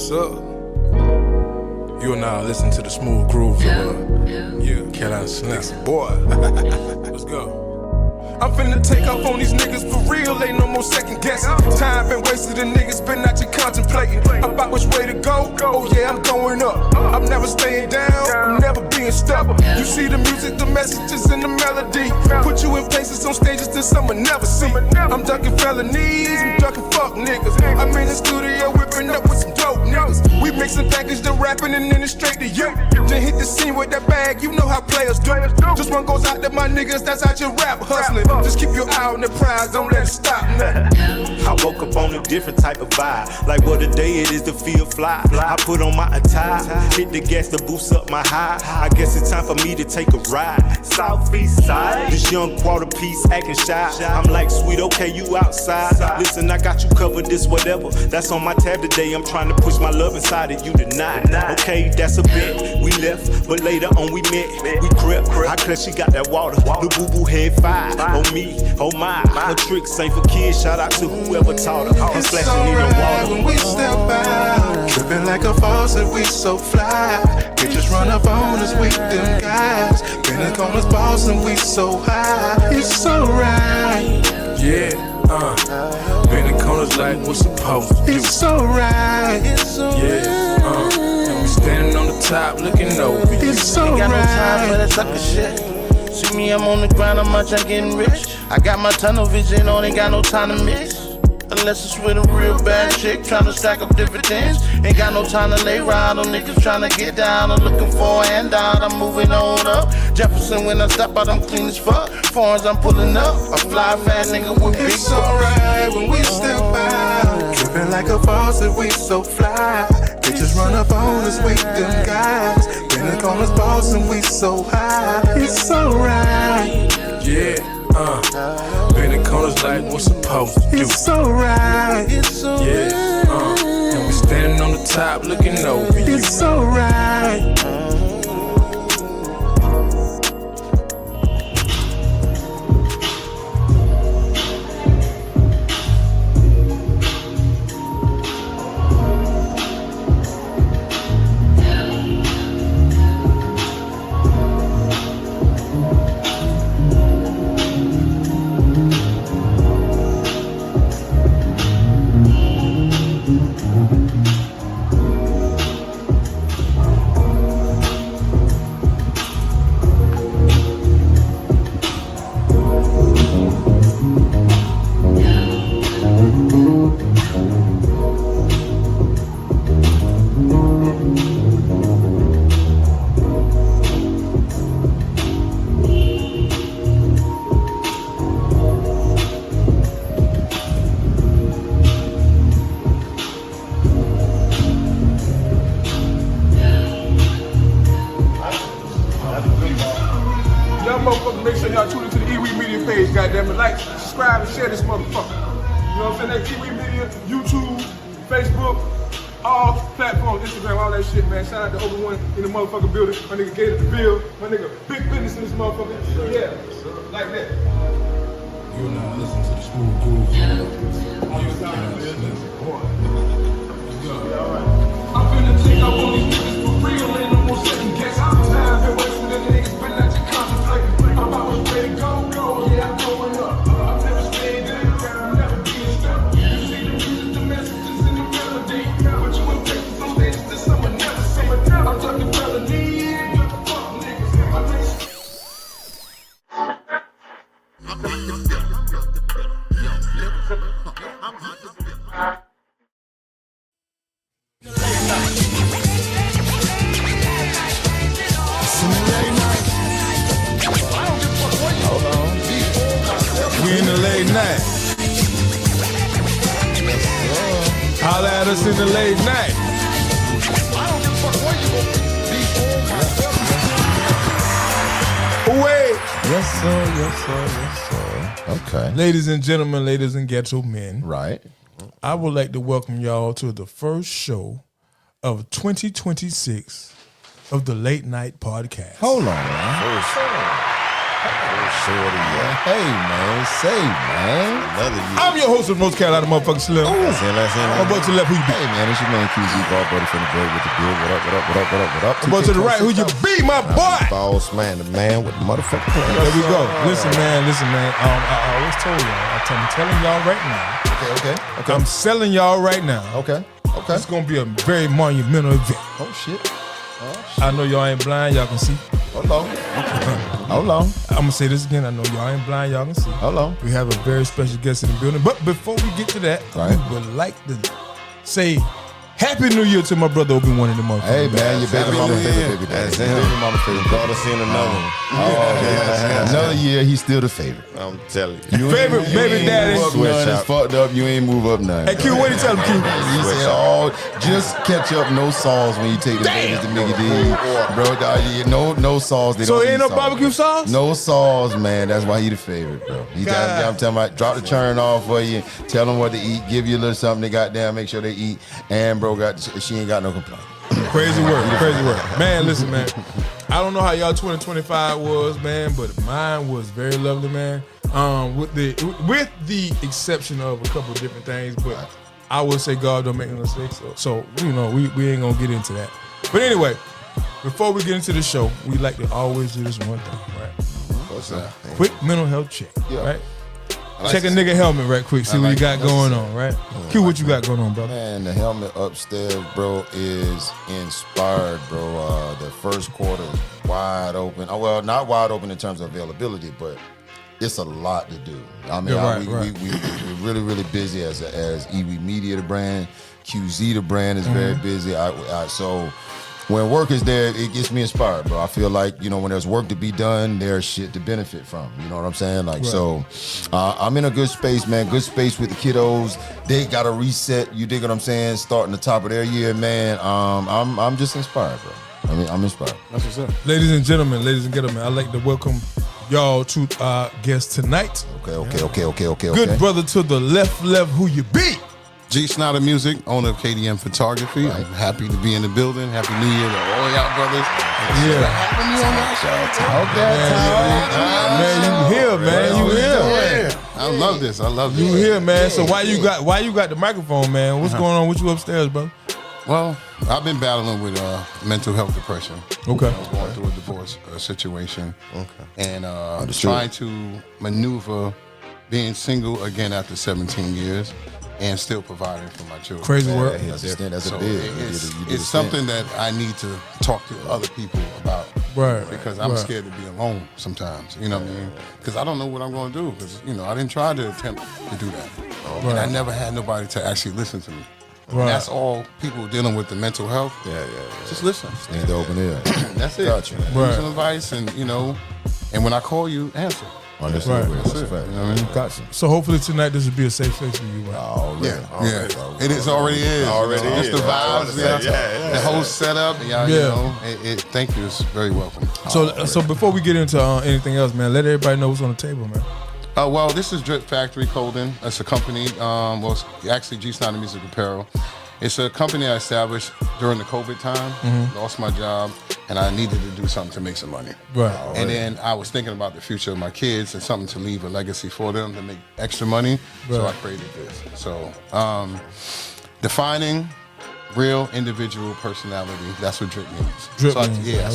What's up? You and I listen to the smooth groove of Carolina Slim. Boy, let's go. I'm finna take off on these niggas for real, ain't no more second guessing. Time been wasted and niggas been out here contemplating about which way to go. Oh yeah, I'm going up. I'm never staying down, I'm never being stuck. You see the music, the messages and the melody. Put you in places on stages that someone never see. I'm ducking felonies, I'm ducking fuck niggas. I'm in the studio whipping up with some dope niggas. We mixing package, the rapping and then it's straight to you. Then hit the scene with that bag, you know how players do. Just one goes out to my niggas, that's out your rap hustling. Just keep your eye on the prize, don't let it stop. I woke up on a different type of vibe. Like what a day it is to feel fly. I put on my attire, hit the gas to boost up my high. I guess it's time for me to take a ride. Southeast side, this young quarter piece acting shy. I'm like, sweet, okay, you outside. Listen, I got you covered, this whatever. That's on my tab today. I'm trying to push my love inside of you tonight. Okay, that's a bit. We left, but later on we met. We crept. I clutch, she got that water. The boo-boo head fire. On me, oh my. Her tricks ain't for kids. Shout out to whoever taught her. I'm splashing in the water. When we step out, tripping like a faucet, we so fly. Bitches run up on us, we them guys. Been a corner's boss and we so high. It's alright. Yeah, been in corners like we're supposed to do. It's alright. Yeah, and we standing on the top looking over you. It's Ain't got no time for alright. that sucker shit. See me, I'm on the grind, I'm out, I'm getting rich. I got my tunnel vision on, ain't got no time to miss. Unless it's with a real bad chick, tryna stack up dividends. Ain't got no time to lay ride on niggas tryna get down. I'm looking for a handout, I'm moving on up. Jefferson, when I step out, I'm clean as fuck. Foreigns, I'm pulling up. A fly fast nigga with big It's alright when we step out, tripping like a faucet, we so fly. Bitches run up on us, we them guys. Been a corner's boss and we so high. It's alright. Yeah, been in corners like we're supposed to do. It's alright. Yeah, and we standing on the top looking over you. It's alright. Y'all motherfuckers make sure y'all tune into the E-Weed Media page, goddammit. Like, subscribe, and share this motherfucker. You know what I'm saying? That's E-Weed Media, YouTube, Facebook, all platforms, Instagram, all that shit, man. Shout out to Obi-Wan in the motherfucking building. My nigga Gator the Bill. My nigga Big Business in this motherfucker. Yeah, like that. You and I listen to the smooth groove. I'm finna take off on these niggas for real, ain't no more second guess. Time been wasting and niggas been out here contemplating about which way to go. Yeah, I'm going up. I'm never staying down, I'm never being stuck. You see the music, the messages and the melody. Put you in places on stages that someone never seen. I'm talking felonies, fuck niggas. We in the late night. Holla at us in the late night. Away. Yes, sir. Yes, sir. Yes, sir. Okay. Ladies and gentlemen, ladies and gentlemen, Right. I would like to welcome y'all to the first show of 2026 of the Late Night Podcast. Hold on, man. Shorty, yeah. Hey, man. Say, man. Another year. I'm your host of Most Carolina Motherfucking Slim. That's it. I'm about to the left, who you be? Hey, man, it's your man QZ, ball buddy from the bird with the beard. What up? I'm about to the right, who you be, my boy? Boss man, the man with the motherfucking plan. There we go. Listen, man. I always told y'all. I'm telling y'all right now. Okay. I'm selling y'all right now. Okay. It's gonna be a very monumental event. Oh, shit. I know y'all ain't blind, y'all can see. Hold on. I'm gonna say this again. I know y'all ain't blind, y'all can see. Hold on. We have a very special guest in the building. But before we get to that, Right. we would like to say Happy New Year to my brother Obi-Wan in the motherfucker. Hey, man, your baby mama favorite baby. That's Baby him. mama favorite. Daughter seeing another one. Another year, he's still the favorite. I'm telling you. You Favorite ain't baby move daddy. up none. It's fucked up. You ain't move up none. Hey, Q, what you tell him, Q? He said, just catch up, no sauce when you take the babies to Mickey D. Bro, no sauce. They So don't ain't eat no sauce. barbecue sauce? No sauce, man. That's why he the favorite, bro. I'm telling you, drop the churn off for you, tell them what to eat, give you a little something they got down, make sure they eat. And bro, she ain't got no complaint. Crazy work. Man, listen, man. I don't know how y'all 2025 was, man, but mine was very lovely, man. With the exception of a couple of different things, but I would say God don't make no mistakes. So you know, we ain't gonna get into that. But anyway, before we get into the show, we like to always do this one thing, right? What's that? Quick mental health check, Yeah. right? Check a nigga helmet right quick, see what you got going on, right? Q, what you got going on, brother? Man, the helmet upstairs, bro, is inspired, bro. The first quarter is wide open. Well, not wide open in terms of availability, but it's a lot to do. I mean, we're really, really busy as EW Media, the brand. QZ, the brand, is very busy. So when work is there, it gets me inspired, bro. I feel like, you know, when there's work to be done, there's shit to benefit from. You know what I'm saying? Like, so I'm in a good space, man. Good space with the kiddos. They got to reset, you dig what I'm saying? Starting the top of their year, man. I'm just inspired, bro. I mean, I'm inspired. That's what's up. Ladies and gentlemen, I'd like to welcome y'all to our guest tonight. Okay. Good brother to the left, who you be? GSnyder Music, owner of KDM Photography. I'm happy to be in the building. Happy New Year to all y'all brothers. Man, you here, man. You here. I love this. You here, man. So why you got the microphone, man? What's going on with you upstairs, bro? Well, I've been battling with mental health depression. Okay. I was going through a divorce situation. Okay. And trying to maneuver being single again after 17 years. And still providing for my children. Crazy work. That's so a big. It's something that I need to talk to other people about. Right. Because I'm scared to be alone sometimes. You know what I mean? Because I don't know what I'm going to do. Because, you know, I didn't try to attempt to do that. And I never had nobody to actually listen to me. Right. And that's all people dealing with the mental health. Yeah. Just listen. Need to open ear. That's it. Gotcha. Give some advice and, you know, and when I call you, answer. That's it. fact. You know what I mean? Gotcha. So hopefully tonight this will be a safe space for you, right? Yeah. It is already is. Just the vibes, the whole setup. You know, thank you. It's very welcome. So before we get into anything else, man, let everybody know what's on the table, man. Well, this is Drip Factory Clothing. It's a company. It's actually GSnyder Music Apparel. It's a company I established during the COVID time. Lost my job, and I needed to do something to make some money. Right. And then I was thinking about the future of my kids and something to leave a legacy for them to make extra money. Right. So I created this. So defining real individual personality. That's what Drip means.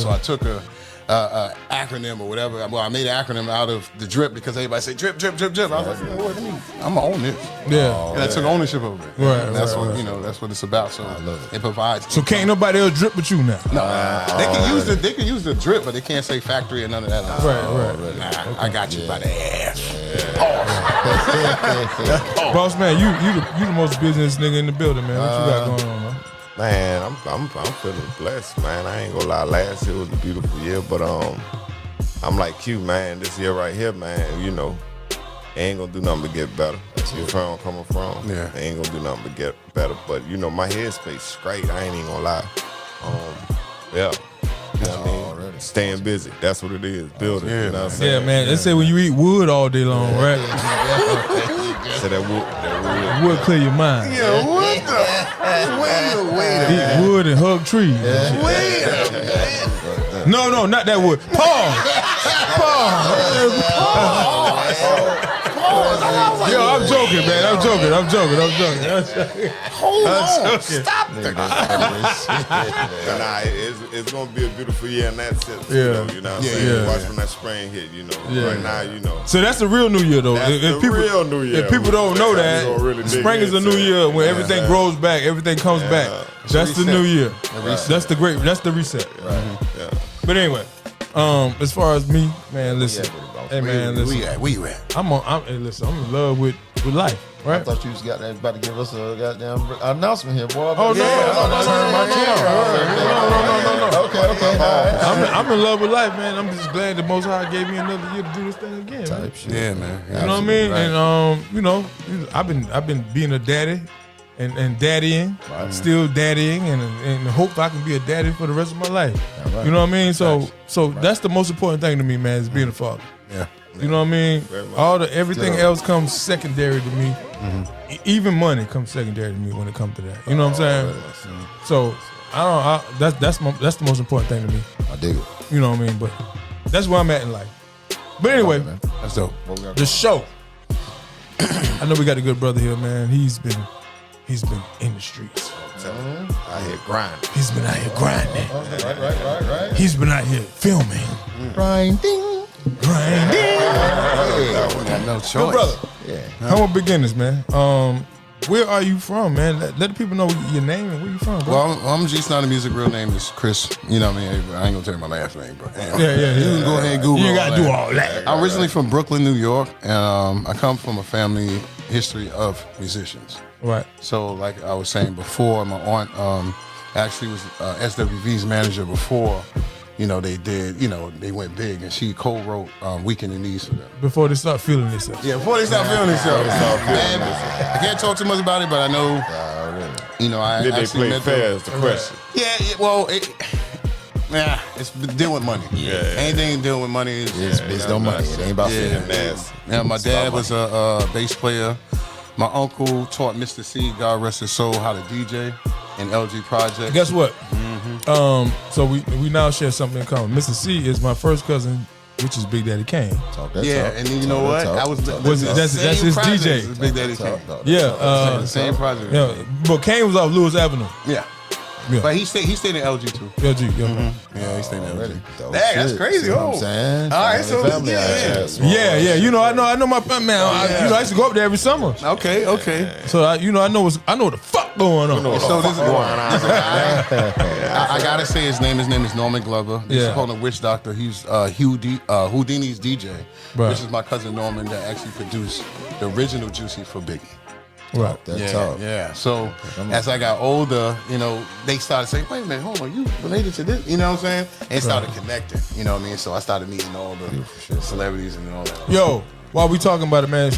So I took a acronym or whatever. Well, I made an acronym out of the Drip because everybody say drip. I was like, you know what? I'm gonna own this. Yeah. And I took ownership of it. Right. And that's what you know. That's what it's about. So I love it. It provides. So can't nobody else drip but you now? No, they can use the drip, but they can't say factory or none of that. Right. Nah, I got you by the ass. Boss man, you the most business nigga in the building, man. What you got going on, man? Man, I'm feeling blessed, man. I ain't gonna lie. Last year was a beautiful year, but I'm like you, man. This year right here, man. You know, ain't gonna do nothing but get better. That's where I'm coming from. Yeah, ain't gonna do nothing but get better. But you know, my headspace is great. I ain't even gonna lie. Yeah. You know what I mean? Staying busy. That's what it is. Building. You know what I'm saying? Yeah, man. They say when you eat wood all day long, right? So that wood clear your mind. Yeah, what the? Wait a Eat wood and hug trees. Wait a minute. No, not that wood. Pause. joking, man. I'm joking. Hold on. Stop it. Nah, it's gonna be a beautiful year in that sense. Yeah. You know what I'm saying? yeah. Watch when that spring hit. You know, right now, you know. So that's the real New Year, though. That's the real New Year. If people don't know that, really spring is a new year when everything grows back, everything comes back. That's the new year. That's the reset. Right. Yeah. But anyway, as far as me, man, listen. Hey, man, listen. Where you at? Hey, listen, I'm in love with life, right? I thought you was about to give us a goddamn announcement here, boy. Oh, no. Okay. All right. I'm in love with life, man. I'm just glad the Most High gave me another year to do this thing again. Man. Yeah, man. You know what I mean? Right. And you know, I've been being a daddy and daddying, still daddying, and hope I can be a daddy for the rest of my life. Right. You know what I mean? So that's the most important thing to me, man, is being a father. Yeah. You know what I mean? Everything else comes secondary to me. Even money comes secondary to me when it comes to that. You know what I'm saying? So that's the most important thing to me. I dig it. You know what I mean? But that's where I'm at in life. But anyway, That's dope. the show. I know we got a good brother here, man. He's been in the streets. Out here grinding. He's been out here grinding. Right. He's been out here filming. Grinding. Got no choice. Good brother. Yeah. How about beginners, man? Where are you from, man? Let the people know your name and where you from, bro. Well, I'm GSnyder. Music real name is Chris. You know what I mean? I ain't gonna tell you my last name, but Yeah. You can go ahead and Google. You ain't gotta do all that. I'm originally from Brooklyn, New York, and I come from a family history of musicians. Right. So, like I was saying before, my aunt actually was SWV's manager before. You know, they went big, and she co-wrote Weekend in These for them. Before they start feeling themselves. Yeah, before they start feeling themselves. And I can't talk too much about it, but I know, you know, I Did they actually play met fair them. is the question. Yeah, it's dealing with money. Yeah. Anything dealing with money is It's no money. It ain't about Yeah. Nasty. Yeah, my dad was a bass player. My uncle taught Mr. C, God rest his soul, how to DJ in LG Project. Guess what? So we now share something in common. Mr. C is my first cousin, which is Big Daddy Kane. And then you know what? I was That's his DJ. Big Daddy Kane. Yeah. The same project. Yeah. But Kane was off Lewis Avenue. Yeah. Yeah. But he stayed in LG too. LG. Yeah. Yeah, he stayed in LG. Dope Dang, that's shit. crazy. See what Oh. I'm saying? All right, so Family yeah. Yeah. You know, I know my man. I used to go up there every summer. Okay. So I know what the fuck going on. So this is I gotta say his name. His name is Norman Glover. They used to call him Witch Doctor. He's Houdini's DJ, Right. which is my cousin Norman that actually produced the original Juicy for Biggie. Right. That's tough. Yeah. So as I got older, you know, they started saying, "Wait a minute, hold on, you related to this?" You know what I'm saying? And it started connecting. You know what I mean? So I started meeting all the celebrities and all that. Yo, while we talking about it, man,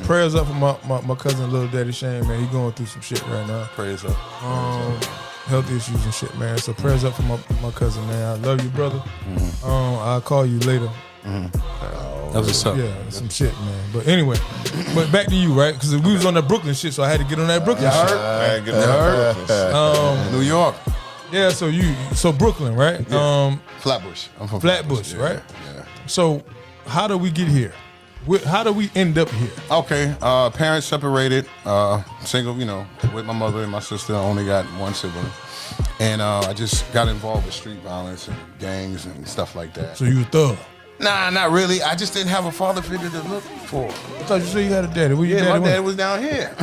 prayers up for my cousin, Little Daddy Shane, man. He going through some shit right now. Prayers up. Health issues and shit, man. So prayers up for my cousin, man. I love you, brother. I'll call you later. That's what's up. Yeah, some shit, man. But anyway, but back to you, right? Because we was on that Brooklyn shit, so I had to get on that Brooklyn shit. New York. Yeah, so Brooklyn, right? Flatbush. I'm from Flatbush, right? Yeah. So how do we get here? How do we end up here? Okay, parents separated, single, you know, with my mother and my sister. I only got one sibling. And I just got involved with street violence and gangs and stuff like that. So you a thug? Nah, not really. I just didn't have a father figure to look for. I thought you said you had a daddy. Where your Yeah, daddy my dad went? was down here.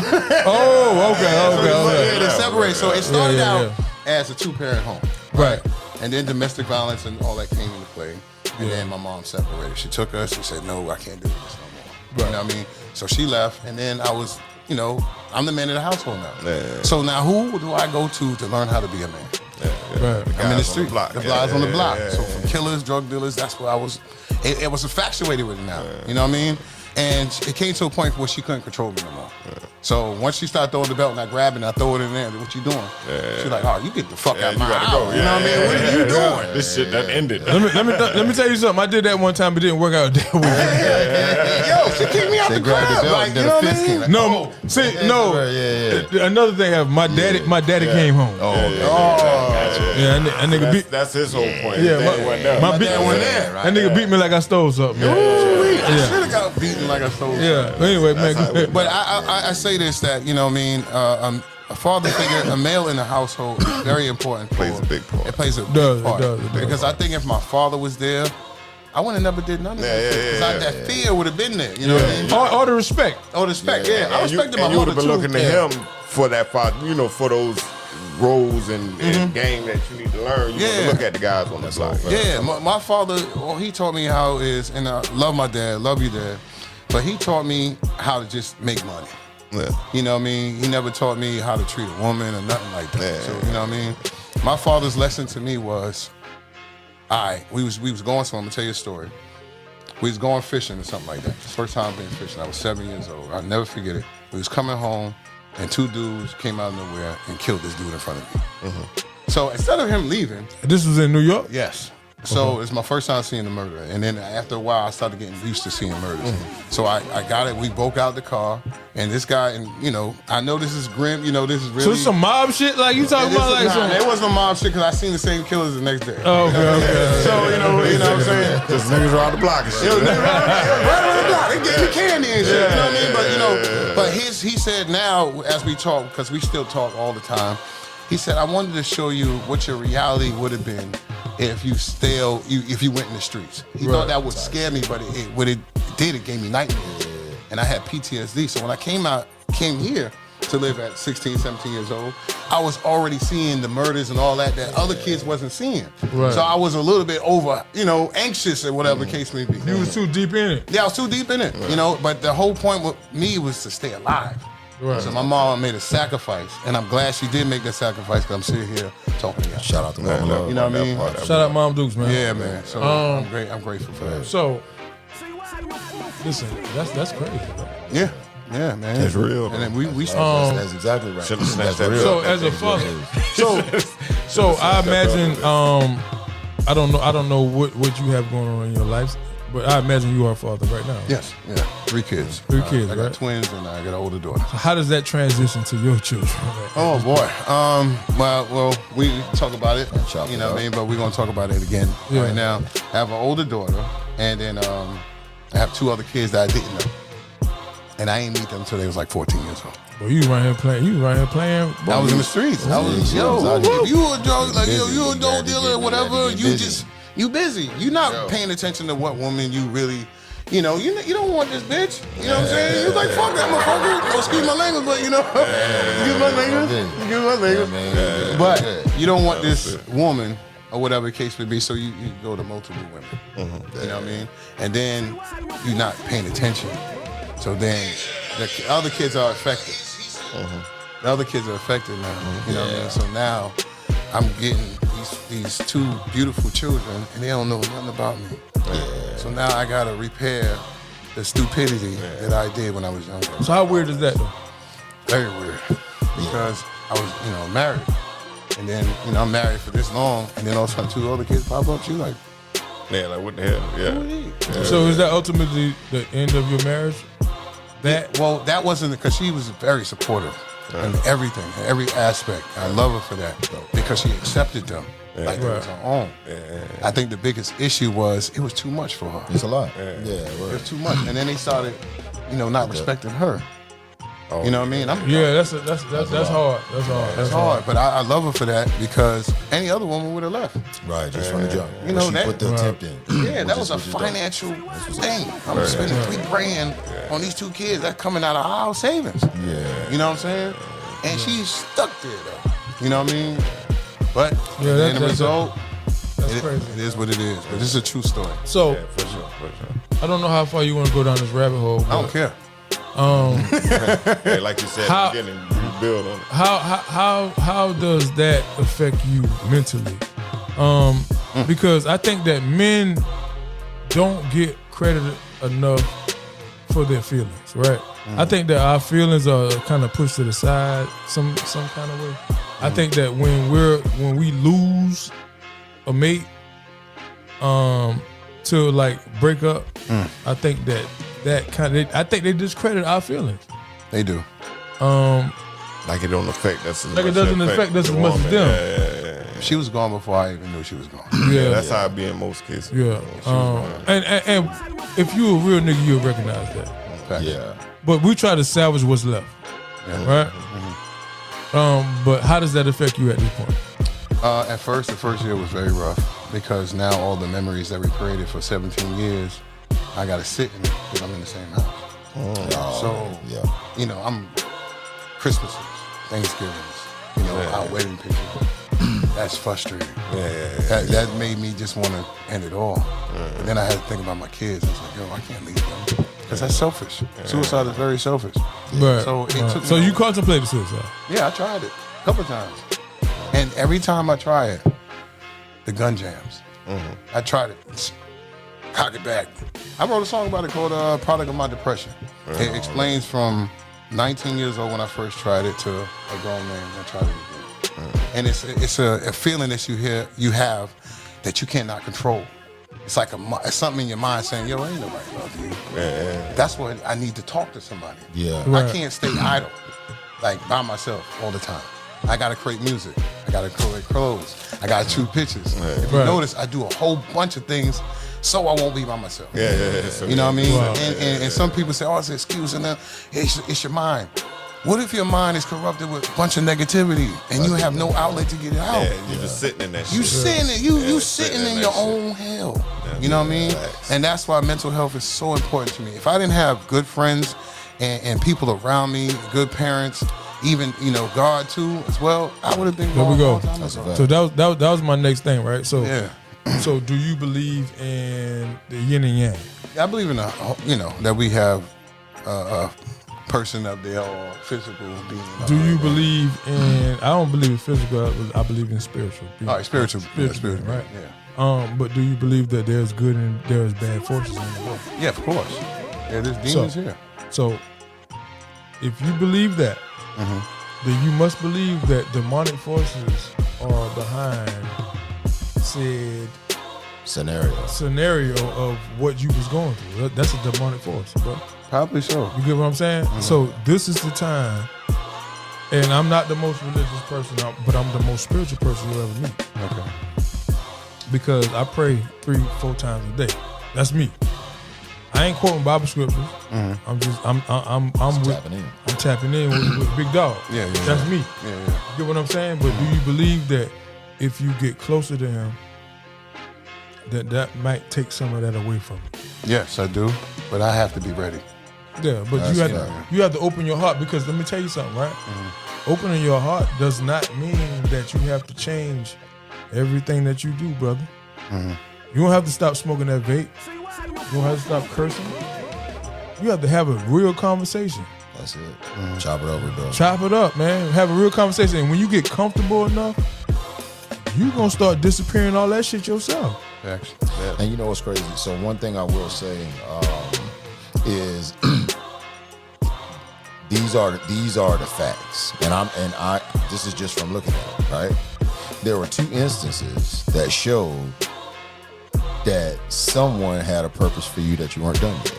Oh, okay. They separate. So it started Yeah. out as a two-parent home. Right. And then domestic violence and all that came into play. And then my mom separated. She took us and said, "No, I can't do this no more." You know what I mean? So she left, and then I was, you know, I'm the man of the household now. Yeah. So now who do I go to learn how to be a man? Right. I'm in the Guys on street. the block. The guys on the block. Yeah. So from killers, drug dealers, that's where I was. It was infatuated with it now. You know what I mean? And it came to a point where she couldn't control me no more. So once she started throwing the belt and I grab it and I throw it in there, what you doing? She's like, "Oh, you get the fuck out you my gotta house." go. You know what I mean? What are you doing? This shit done ended. Let me tell you something. I did that one time, but it didn't work out that way. Yo, she kicked me out They the grabbed the crowd. belt Like, and you then know a what I fist mean? came. No, see, no. Another thing happened. My daddy came home. Yeah, that nigga beat. That's his whole point. Yeah, His dad wasn't there. my dad wasn't there. That nigga beat me like I stole something. Man. Ooh, should have got beaten like a soldier. Yeah. Anyway, man. Go ahead. But I say this, that, you know what I mean, a father figure, a male in the household is very important. Plays a big part. It plays a big part. It does. Because I think if my father was there, I would have never did none of that. That fear would have been there. You know what I mean? Or the respect. Oh, the respect, yeah. I respected my and you would mother have been too. looking to him for that, for those roles and game that you need to learn. You want to look at the guys on the block. Yeah, my father, he taught me how is, and I love my dad, love you, Dad, but he taught me how to just make money. Yeah. You know what I mean? He never taught me how to treat a woman or nothing like that. So, you know what I mean? My father's lesson to me was, all right, we was going somewhere. I'm gonna tell you a story. We was going fishing or something like that. First time being fishing. I was 7 years old. I'll never forget it. We was coming home, and 2 dudes came out of nowhere and killed this dude in front of me. So instead of him leaving, This was in New York? yes. So it's my first time seeing the murder. And then after a while, I started getting used to seeing murders. So I got it. We broke out the car. And this guy, and you know, I know this is grim. You know, this is really. So it's some mob shit? Like you talking about like some. There was no mob shit because I seen the same killers the next day. Oh, okay. So, you know what I'm saying? Just niggas around the block and shit. Right around the block. They gave me candy and shit. You know what I mean? But, you know, but he said now, as we talk, because we still talk all the time, he said, I wanted to show you what your reality would have been if if you went in the streets. He thought that would scare me, but what it did, it gave me nightmares. And I had PTSD. So when I came here to live at 16, 17 years old, I was already seeing the murders and all that other kids wasn't seeing. Right. So I was a little bit anxious or whatever the case may be. You was too deep in it. Yeah, I was too deep in it, you know. But the whole point with me was to stay alive. Right. So my mom made a sacrifice, and I'm glad she did make that sacrifice because I'm sitting here talking to you. Shout out to Mama Love. You know what I mean? Shout out Mom Dukes, man. Yeah, man. So I'm grateful for that. So, listen, that's crazy, bro. Yeah, man. It's real, And then we That's exactly right. Should've snatched that real. So as a father, so I imagine I don't know what you have going on in your life, but I imagine you are a father right now. Yes, yeah. 3 kids. 3 kids, I got right? twins and I got an older daughter. How does that transition to your children? Oh boy. Well, we talk about it. Chop You it know what up. I mean? But we're gonna talk about it again Yeah. right now. I have an older daughter, and then I have 2 other kids that I didn't know, and I ain't meet them until they was like 14 years old. Well, you right here playing. Boy, I was in the streets. I was if you a drug you a dope dealer or whatever, you busy. You not paying attention to what woman you really. You know, you don't want this bitch. You know what I'm saying? You like, fuck that motherfucker. Excuse my language, but you know. Excuse my language. But you don't want this woman or whatever the case may be, so you go to multiple women. You know what I mean? And then you're not paying attention. So then the other kids are affected. The other kids are affected now. You know what I mean? So now I'm getting these 2 beautiful children, and they don't know nothing about me. So now I gotta repair the stupidity that I did when I was younger. So how weird is that though? Very weird. Because I was, married. And then, I'm married for this long, and then all of a sudden 2 other kids pop up. She's like, Yeah, like what the hell? Yeah. So is that ultimately the end of your marriage? Well, that wasn't, because she was very supportive in everything, in every aspect. I love her for that because she accepted them like it was her own. I think the biggest issue was it was too much for her. It's a lot. It was too much, and then they started, not respecting her. You know what I mean? That's hard. That's hard. That's hard, but I love her for that because any other woman would have left. Right, just from the jump. You know she that- put the attempt in. Yeah, that was a financial thing. I'm spending $3 grand on these 2 kids. That's coming out of our savings. Yeah. You know what I'm saying? And she's stuck there though. You know what I mean? But Yeah, in the result, that's crazy. it is what it is. But this is a true story. So For sure. I don't know how far you want to go down this rabbit hole. I don't care. Hey, like you said How- at the beginning, you build on it. How does that affect you mentally? Because I think that men don't get credited enough for their feelings, right? I think that our feelings are kind of pushed to the side some kind of way. I think that when we lose a mate to like break up, I think I think they discredit our feelings. They do. Like it don't affect us as much. Like it doesn't affect us as much as them. She was gone before I even knew she was gone. Yeah, that's how it be in most cases. Yeah. And if you a real nigga, you'll recognize that. Okay. Yeah. But we try to salvage what's left. Right? But how does that affect you at this point? At first, the first year was very rough because now all the memories that we created for 17 years, I got to sit in it because I'm in the same house. You know, I'm Christmases, Thanksgivings, you know, our wedding pictures. That's frustrating. That made me just want to end it all. But then I had to think about my kids. I was like, yo, I can't leave them because that's selfish. Suicide is very selfish. Right. So it took. So you contemplated suicide? Yeah, I tried it a couple of times, and every time I try it, the gun jams. I tried it. Cock it back. I wrote a song about it called "Product of My Depression." It explains from 19 years old when I first tried it to a grown man that tried it again. And it's a feeling that you have that you cannot control. It's like it's something in your mind saying, "Yo, ain't nobody love you." That's what I need to talk to somebody. Yeah. Right. I can't stay idle, like by myself all the time. I gotta create music. I gotta create clothes. I gotta shoot pictures. If you notice, I do a whole bunch of things so I won't be by myself. You know what I mean? Wow. And some people say, "Oh, it's an excuse," and it's your mind. What if your mind is corrupted with a bunch of negativity and you have no outlet to get it out? Yeah, you're just sitting in that shit. You sitting in your own hell. You know what I mean? And that's why mental health is so important to me. If I didn't have good friends and people around me, good parents, even, you know, God too as well, I would have been There we gone a go. long time ago. So that was my next thing, right? So Yeah. So do you believe in the yin and yang? I believe in that we have a person up there or physical being. Do you believe in? I don't believe in physical. I believe in spiritual. All right, spiritual, right? Yeah. But do you believe that there's good and there's bad forces in the world? Yeah, of course. Yeah, there's demons here. So if you believe that, then you must believe that demonic forces are behind said scenario of what you was going through. That's a demonic force, bro. Probably so. You get what I'm saying? So this is the time, and I'm not the most religious person, but I'm the most spiritual person you'll ever meet. Okay. Because I pray 3-4 times a day. That's me. I ain't quoting Bible scriptures. I'm tapping in with Big Dog. Yeah. That's me. Yeah. You get what I'm saying? But do you believe that if you get closer to him, that might take some of that away from you? Yes, I do. But I have to be ready. Yeah, but you have to open your heart, because let me tell you something, right? Opening your heart does not mean that you have to change everything that you do, brother. You don't have to stop smoking that vape. You don't have to stop cursing. You have to have a real conversation. That's it. Chop it over, bro. Chop it up, man. Have a real conversation. And when you get comfortable enough, you gonna start disappearing all that shit yourself. And you know what's crazy? So one thing I will say is these are the facts, and I this is just from looking at it, right? There were 2 instances that showed that someone had a purpose for you that you weren't done yet.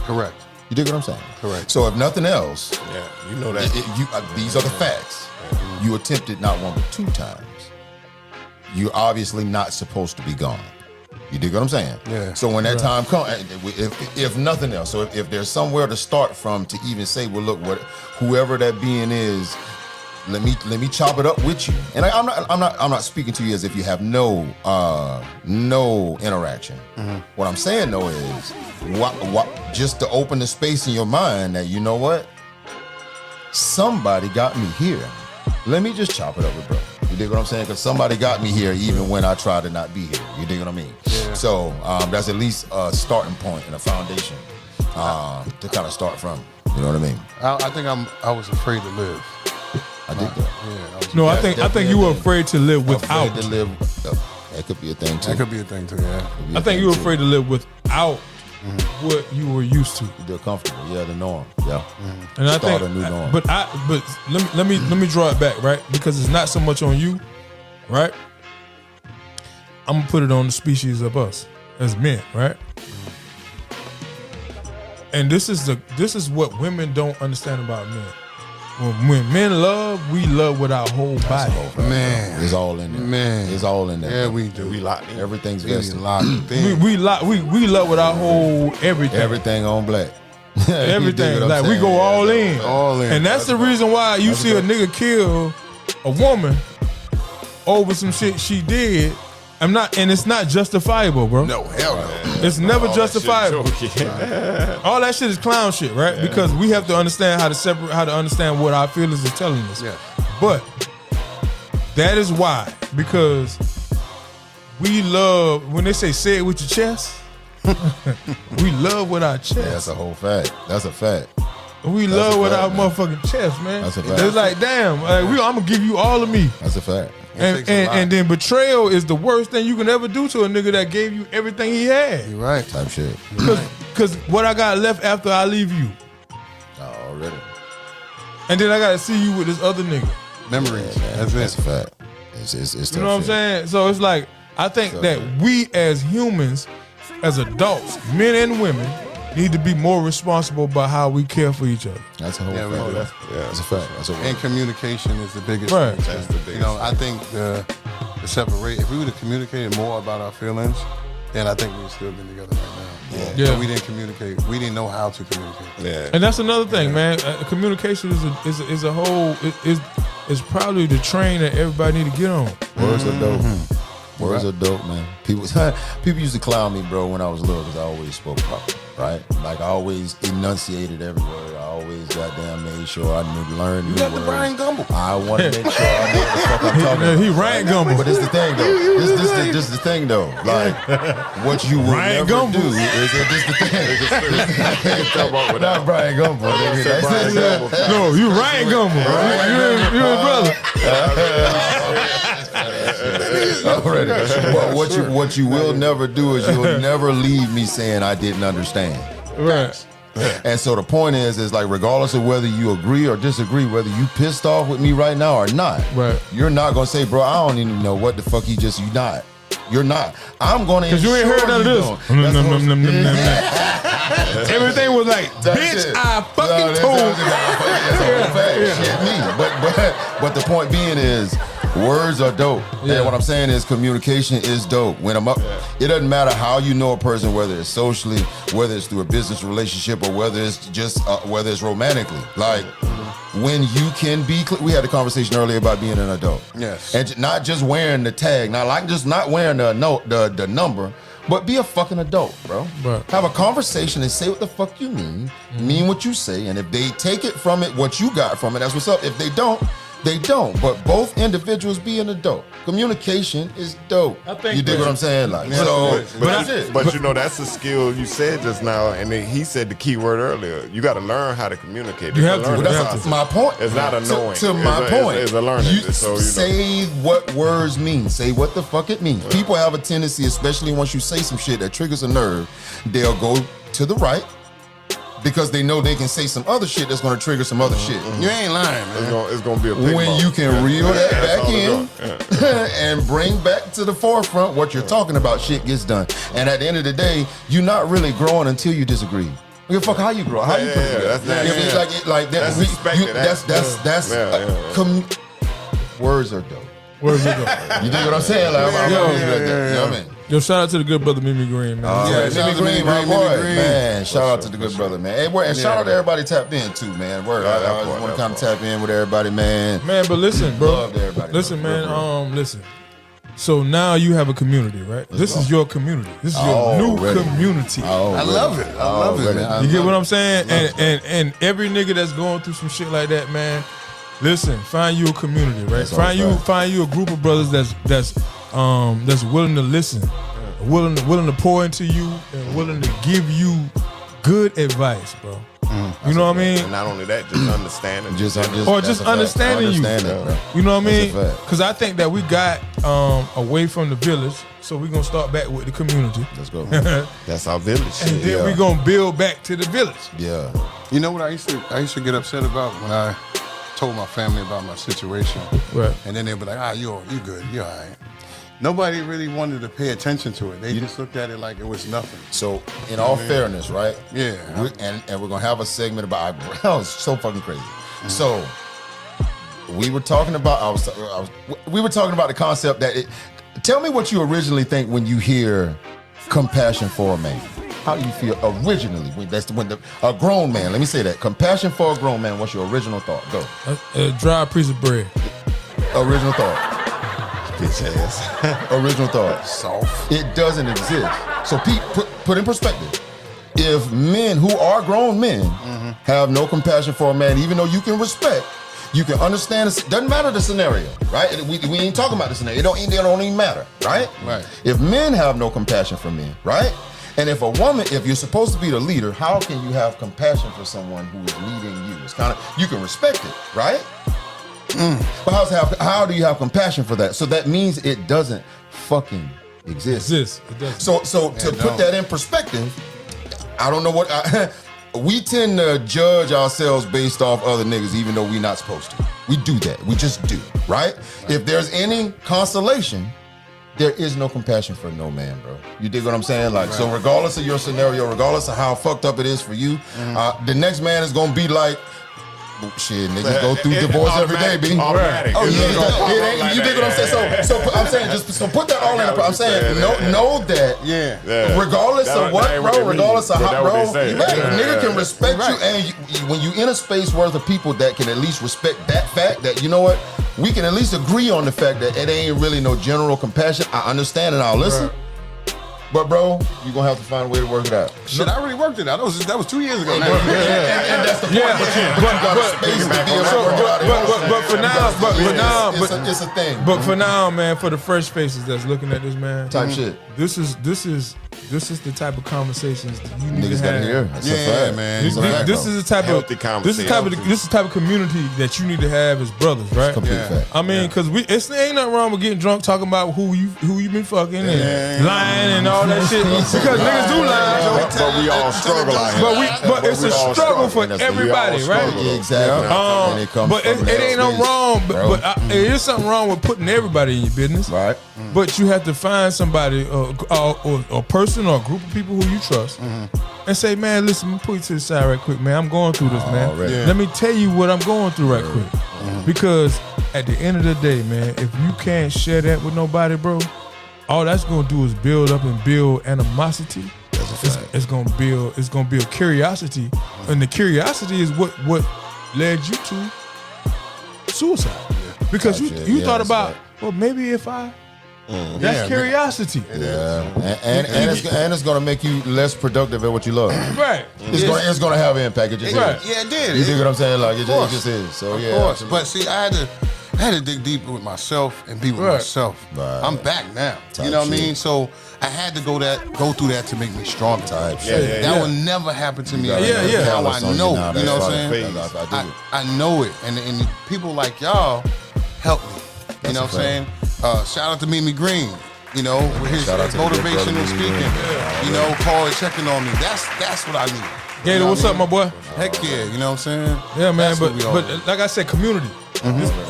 Correct. You dig what I'm saying? Correct. So if nothing else, you know that these are the facts. You attempted not 1 but 2 times. You're obviously not supposed to be gone. You dig what I'm saying? Yeah. So when that time comes, if nothing else, so if there's somewhere to start from to even say, well, look, whoever that being is, let me chop it up with you. And I'm not speaking to you as if you have no interaction. What I'm saying though is, just to open the space in your mind that, you know what, somebody got me here. Let me just chop it up with bro. You dig what I'm saying? Because somebody got me here even when I tried to not be here. You dig what I mean? Yeah. So that's at least a starting point and a foundation to kind of start from. You know what I mean? I think I was afraid to live. I did that. Yeah. No, I think you were afraid to live without. Afraid to live. That could be a thing too. That could be a thing too. Yeah. I think you were afraid to live without what you were used to. You're comfortable. Yeah, the norm. Yeah. And I Start think, a new norm. but let me draw it back, right? Because it's not so much on you, right? I'm gonna put it on the species of us as men, right? And this is what women don't understand about men. when men love, we love with our whole body. Man, It's all in there. Man. It's all in there. Yeah, we do. We locked in. Everything's We vested. locked in. We love with our whole everything. Everything on black. You dig Everything. what I'm Like we saying? go Yeah, all so- in. All in. And that's the reason why you see a nigga kill a woman over some shit she did. And it's not justifiable, bro. No, hell no. It's never All that justifiable. shit joking. All that shit is clown shit, right? Because we have to understand how to understand what our feelings is telling us. Yeah. But that is why, because we love when they say it with your chest. We love with our chest. Yeah, that's a whole fact. That's a fact. We That's love a with fact, our man. motherfucking chest, man. That's a fact. It's like, damn, like, I'm gonna give you all of me. That's a fact. takes a lot. And then betrayal is the worst thing you can ever do to a nigga that gave you everything he had. You're right. Type shit. Cause what I got left after I leave you, Already. and then I gotta see you with this other nigga. Memories. Man, That's that's it. a fact. It's You know what I'm saying? So it's like, I think that we as humans, as adults, men and women, need to be more responsible about how we care for each other. That's a whole Yeah, we fact. do. That's a fact. That's a And fact. communication is the biggest Right. thing. That's the biggest You know, I think the separate, if we would have communicated more about our feelings, then I think we'd still been together right now. Yeah. But we didn't communicate. We didn't know how to communicate. Yeah. And that's another thing, man. Communication is a whole is probably the train that everybody need to get on. Words are dope. Words are dope, man. People used to clown me, bro, when I was little because I always spoke proper, right? Like I always enunciated every word. I always goddamn made sure I learned new got the words. Brian Gumble. I want to make sure I know what the fuck I'm talking about. He Ryan Gumble. But this the thing though. This is the thing though. Like what you will Ryan never Gumble. do is this the thing. Not Brian Gumble. nigga. Brian Gumble. No, you Ryan Gumble. You a brother. Already. Well, what you will never do is you'll never leave me saying I didn't understand. Right. And so the point is like regardless of whether you agree or disagree, whether you pissed off with me right now or not, Right. you're not gonna say, bro, I don't even know what the fuck you not. You're not. I'm gonna Cause you ain't heard none of this. That's the whole- Everything was like, That's bitch, it. I fucking No, told. that's a whole fact. Shit, me. But the point being is, words are dope. Yeah. And what I'm saying is, communication is dope. When I'm up, it doesn't matter how you know a person, whether it's socially, whether it's through a business relationship, or whether it's just whether it's romantically. Like when you can be. We had a conversation earlier about being an adult. Yes. And not just wearing the tag. Not like just not wearing the number. But be a fucking adult, bro. Right. Have a conversation and say what the fuck you mean what you say, and if they take it from it, what you got from it, that's what's up. If they don't, they don't. But both individuals be an adult. Communication is dope. I think you dig what I'm saying? Like, so, but that's it. But you know, that's a skill you said just now, and then he said the key word earlier. You got to learn how to communicate. You have It's to. a Well, learning that's process. my point. It's not annoying. To my It's point. It's a learning. You So, you know. say what words mean. Say what the fuck it means. People have a tendency, especially once you say some shit that triggers a nerve, they'll go to the right because they know they can say some other shit that's going to trigger some other shit. You ain't lying, man. It's gonna be a big When bump. you can reel that That's back all it's in doing. and bring back to the forefront what you're talking about, shit gets done. And at the end of the day, you're not really growing until you disagree. Give a fuck how you grow, how you Yeah, put yeah, it. that's not- If it's yeah. like that. That's expected. That's words are dope. Where's it go? You dig what I'm saying? Like, I'm Yo, leave it at that. You know what I mean? Yo, shout out to the good brother Mimi Green, man. Yeah, shout out Mimi to Green, my Mimi boy. Green. Man, shout out to the good brother, man. Hey, and shout out to everybody tapped in too, man. Word, Yeah, that I boy, just want that to kind of tap in with everybody, man. Man, but listen, bro. Love to everybody, Listen, bro. man. Real, Listen. So now you have a community, right? This is your community. This is your Already. new community. I love it. I love it, man. You get what I'm saying? And every nigga that's going through some shit like that, man. Listen, find you a community, right? That's all Find you a group of brothers that's willing to listen, willing to pour into you, and willing to give you good advice, bro. You know what I mean? And not only that, just understanding. Or that's just a fact. understanding you. Understand it, bro. You know what I That's mean? a fact. Because I think that we got away from the village, so we're gonna start back with the community, Let's go. That's our village. and shit. then we're gonna build back to the village. Yeah. You know what I used to get upset about when I told my family about my situation, Right. and then they'd be like, you good, you're all right. Nobody really wanted to pay attention to it. They just looked at it like it was nothing. So, in all fairness, right? Yeah. And we're gonna have a segment about. Oh, it's so fucking crazy. So, we were talking about. We were talking about the concept that. Tell me what you originally think when you hear compassion for a man. How do you feel originally? A grown man. Let me say that. Compassion for a grown man. What's your original thought? Go. A dry piece of bread. Original thought. Bitch ass. Original thought. Soft. It doesn't exist. So Pete, put in perspective. If men who are grown men have no compassion for a man, even though you can respect, you can understand. It doesn't matter the scenario, right? We ain't talking about the scenario. It don't even matter, right? Right. If men have no compassion for men, right? And if you're supposed to be the leader, how can you have compassion for someone who is leading you? It's kind of, you can respect it, right? But how do you have compassion for that? So that means it doesn't fucking exist. It doesn't. So to put that in perspective, I don't know what we tend to judge ourselves based off other niggas, even though we're not supposed to. We do that. We just do, right? If there's any consolation, there is no compassion for no man, bro. You dig what I'm saying? Like, so regardless of your scenario, regardless of how fucked up it is for you, the next man is gonna be like, shit, niggas go through divorce every day, B. Automatic. Oh yeah, you dig what I'm saying? So I'm saying, so put that all in. I'm saying, know that. Yeah. Regardless of what, bro. Regardless of how, bro. Nigga can respect you, and when you in a space worth of people that can at least respect that fact, that you know what, we can at least agree on the fact that it ain't really no general compassion. I understand and I'll listen. But bro, you gonna have to find a way to work it out. Shit, I already worked it out. That was 2 years ago. And that's the point. But it's a thing. But for now, man, for the fresh faces that's looking at this, man, type shit. This is the type of conversations that you need Niggas to have. gotta hear. That's a fact, man. This is the type of this is the type of community that you need to have as brothers, right? Complete fact. I mean, because ain't nothing wrong with getting drunk, talking about who you been fucking and lying and all that shit. Because niggas do lie. But we all struggle out here. But it's a struggle for everybody, right? Yeah, exactly. But it ain't no wrong. But it is something wrong with putting everybody in your business. Right. But you have to find somebody, or a person or a group of people who you trust, and say, man, listen, let me put you to the side right quick, man. I'm going through this, man. Let me tell you what I'm going through right quick. Because at the end of the day, man, if you can't share that with nobody, bro, all that's gonna do is build up and build animosity. It's gonna build curiosity, and the curiosity is what led you to suicide. Because you thought about, well, maybe if I. That's curiosity. Yeah, and it's gonna make you less productive at what you love. Right. It's gonna have an impact. It just is. Yeah, it did. You dig what I'm saying? Like it just is. So yeah. Of course. But see, I had to dig deeper with myself and be with myself. Right. I'm back now. You know what I mean? So I had to go through that to make me stronger. That would never happen to me. Now I know. You know what I'm saying? I know it, and people like y'all help me. You know what I'm saying? Shout out to Mimi Green, you know, with his motivation and speaking. You know, calling, checking on me. That's what I need. Gator, what's up, my boy? Heck yeah, you know what I'm saying? Yeah, man, but like I said, community.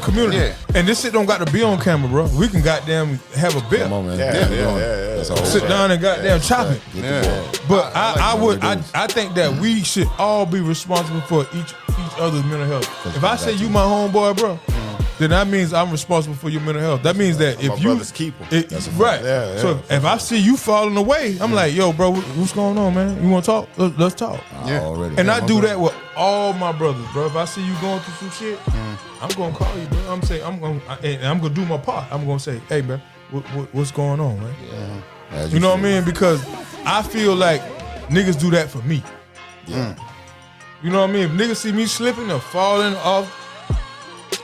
Community. Yeah. And this shit don't got to be on camera, bro. We can goddamn have a beer. Come on, man. Yeah. Sit down and goddamn chop it. But I think that we should all be responsible for each other's mental health. If I say you my homeboy, bro, then that means I'm responsible for your mental health. That means that if my you brother's keeper. Right. So if I see you falling away, I'm like, yo, bro, what's going on, man? You want to talk? Let's talk. And I do that with all my brothers, bro. If I see you going through some shit, I'm gonna call you, bro. I'm gonna do my part. I'm gonna say, hey, man, what's going on, man? You know what I mean? Because I feel like niggas do that for me. You know what I mean? If niggas see me slipping or falling off.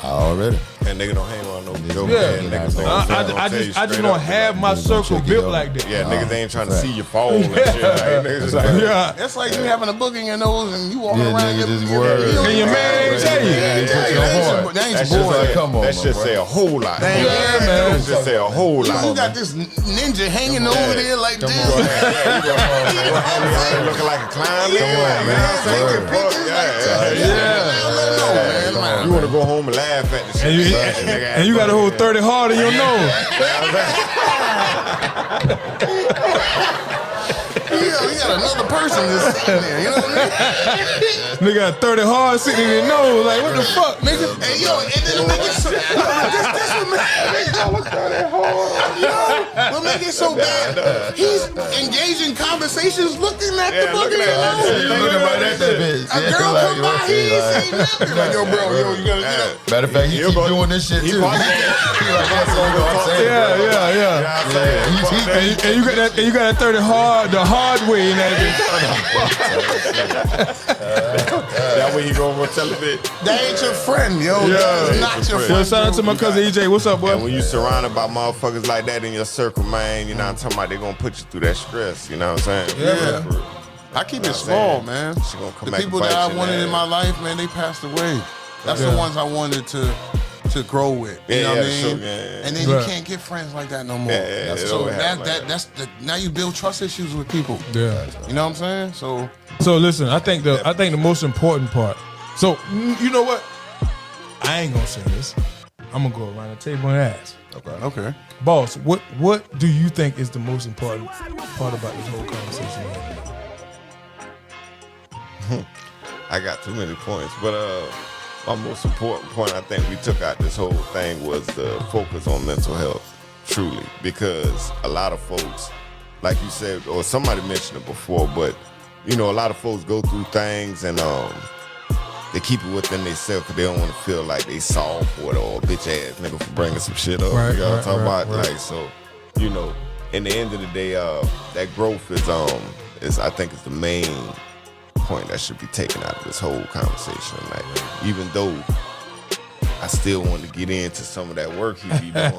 Already. And nigga don't hang around no joke. I just don't have my circle built like that. Yeah, niggas ain't trying to see you fall and shit. Niggas That's like you having a book in your nose and you walking around and your man ain't tell you. That shit say a whole lot. Yeah, man. That shit say a whole lot. You got this ninja hanging over there like this. Looking like a clown. You want to go home and laugh at the shit. And you got a whole 30 hard in your nose. You got another person just sitting there. You know what I mean? Nigga got 30 hard sitting in your nose. Like, what the fuck, nigga? Hey, yo, and then make it so, what make it so bad? He's engaged in conversations looking at the boogie. Thinking about that bitch. A girl come by, he ain't say nothing. Like, yo, bro, yo, you gotta, Matter of fact, he keep doing this shit too. And you got that 30 hard, the hard way in that That way he gonna tell a bit. that ain't your friend, yo. That's not your friend. Yo, shout out to my cousin EJ. What's up, boy? And when you surrounded by motherfuckers like that in your circle, man, you know what I'm talking about? They gonna put you through that stress. You know what I'm saying? Yeah. I keep it small, man. She gonna come The back people and that bite I you in wanted the in my ass. life, man, they passed away. That's the ones I wanted to grow with. You know what I mean? sure, yeah. And then you can't get friends like that no more. Yeah, so it don't happen like that's the now you build trust issues with people. Yeah. You know what I'm saying? So listen, I think the most important part. So you know what? I ain't gonna say this. I'm gonna go around the table and ask. Okay. Boss, what do you think is the most important part about this whole conversation? I got too many points, but my most important point I think we took out this whole thing was the focus on mental health, truly, because a lot of folks, like you said, or somebody mentioned it before, but you know, a lot of folks go through things and they keep it within themselves because they don't want to feel like they soft for it or a bitch ass nigga for bringing some shit up. Right, you know what I'm right, talking right, about? right. Like, so, you know, in the end of the day, that growth is I think is the main point that should be taken out of this whole conversation. Like, even though I still want to get into some of that work he be doing.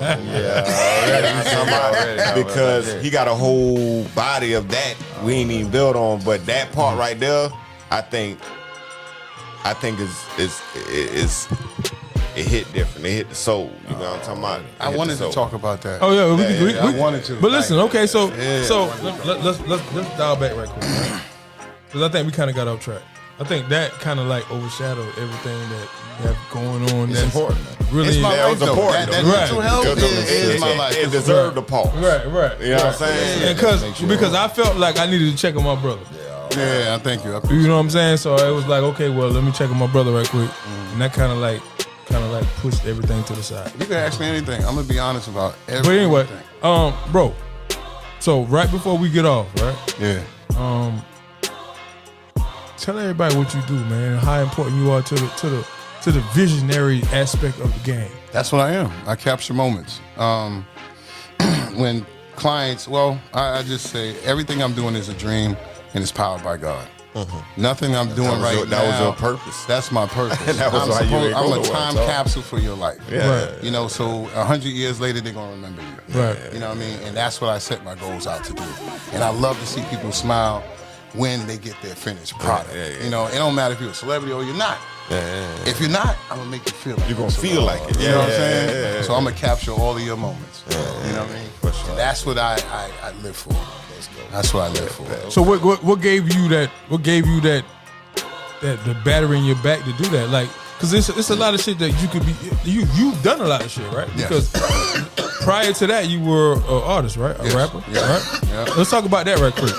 Because he got a whole body of that we ain't even built on. But that part right there, I think is it hit different. It hit the soul. You know what I'm talking about? I wanted to talk about that. Oh yeah, we I wanted to. But listen, okay, so Yeah. let's dial back right quick, right? Because I think we kind of got off track. I think that kind of like overshadowed everything that you have going on. It's that's important. Really, It's my That life, was though. important, That though. mental health is my life. It deserved the pause. right. You know what I'm saying? And because I felt like I needed to check on my brother. Yeah, thank you. You know what I'm saying? So it was like, okay, well, let me check on my brother right quick, and that kind of like pushed everything to the side. You can ask me anything. I'm gonna be honest about everything. But anyway, bro. So right before we get off, right? Yeah. Tell everybody what you do, man. How important you are to the visionary aspect of the game. That's what I am. I capture moments. When clients, I just say everything I'm doing is a dream and it's powered by God. Nothing I'm doing right now. That was your purpose. That's my purpose. That was why you ain't I'm go a nowhere, time so. capsule for your life. Yeah. Right. You know, so 100 years later, they're going to remember you. Right. You know what I mean? And that's what I set my goals out to do. And I love to see people smile when they get their finished product. Yeah. You know, it don't matter if you're a celebrity or you're not. If you're not, I'm going to make you feel like You're going to feel like it. You know what I'm saying? Yeah. So I'm going to capture all of your moments. You know what I mean? For sure. And that's what I live for. That's what I live for. So what gave you that? What gave you that the battery in your back to do that? Like, because it's a lot of shit that you could be. You've done a lot of shit, right? Yes. Because prior to that, you were an artist, right? A Yes. rapper, Yeah. right? Yeah. Let's talk about that right quick.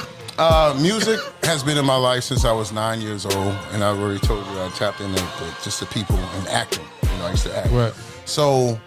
Music has been in my life since I was 9 years old, and I already told you I tapped into just the people and acting. You know, I used to act. Right. So,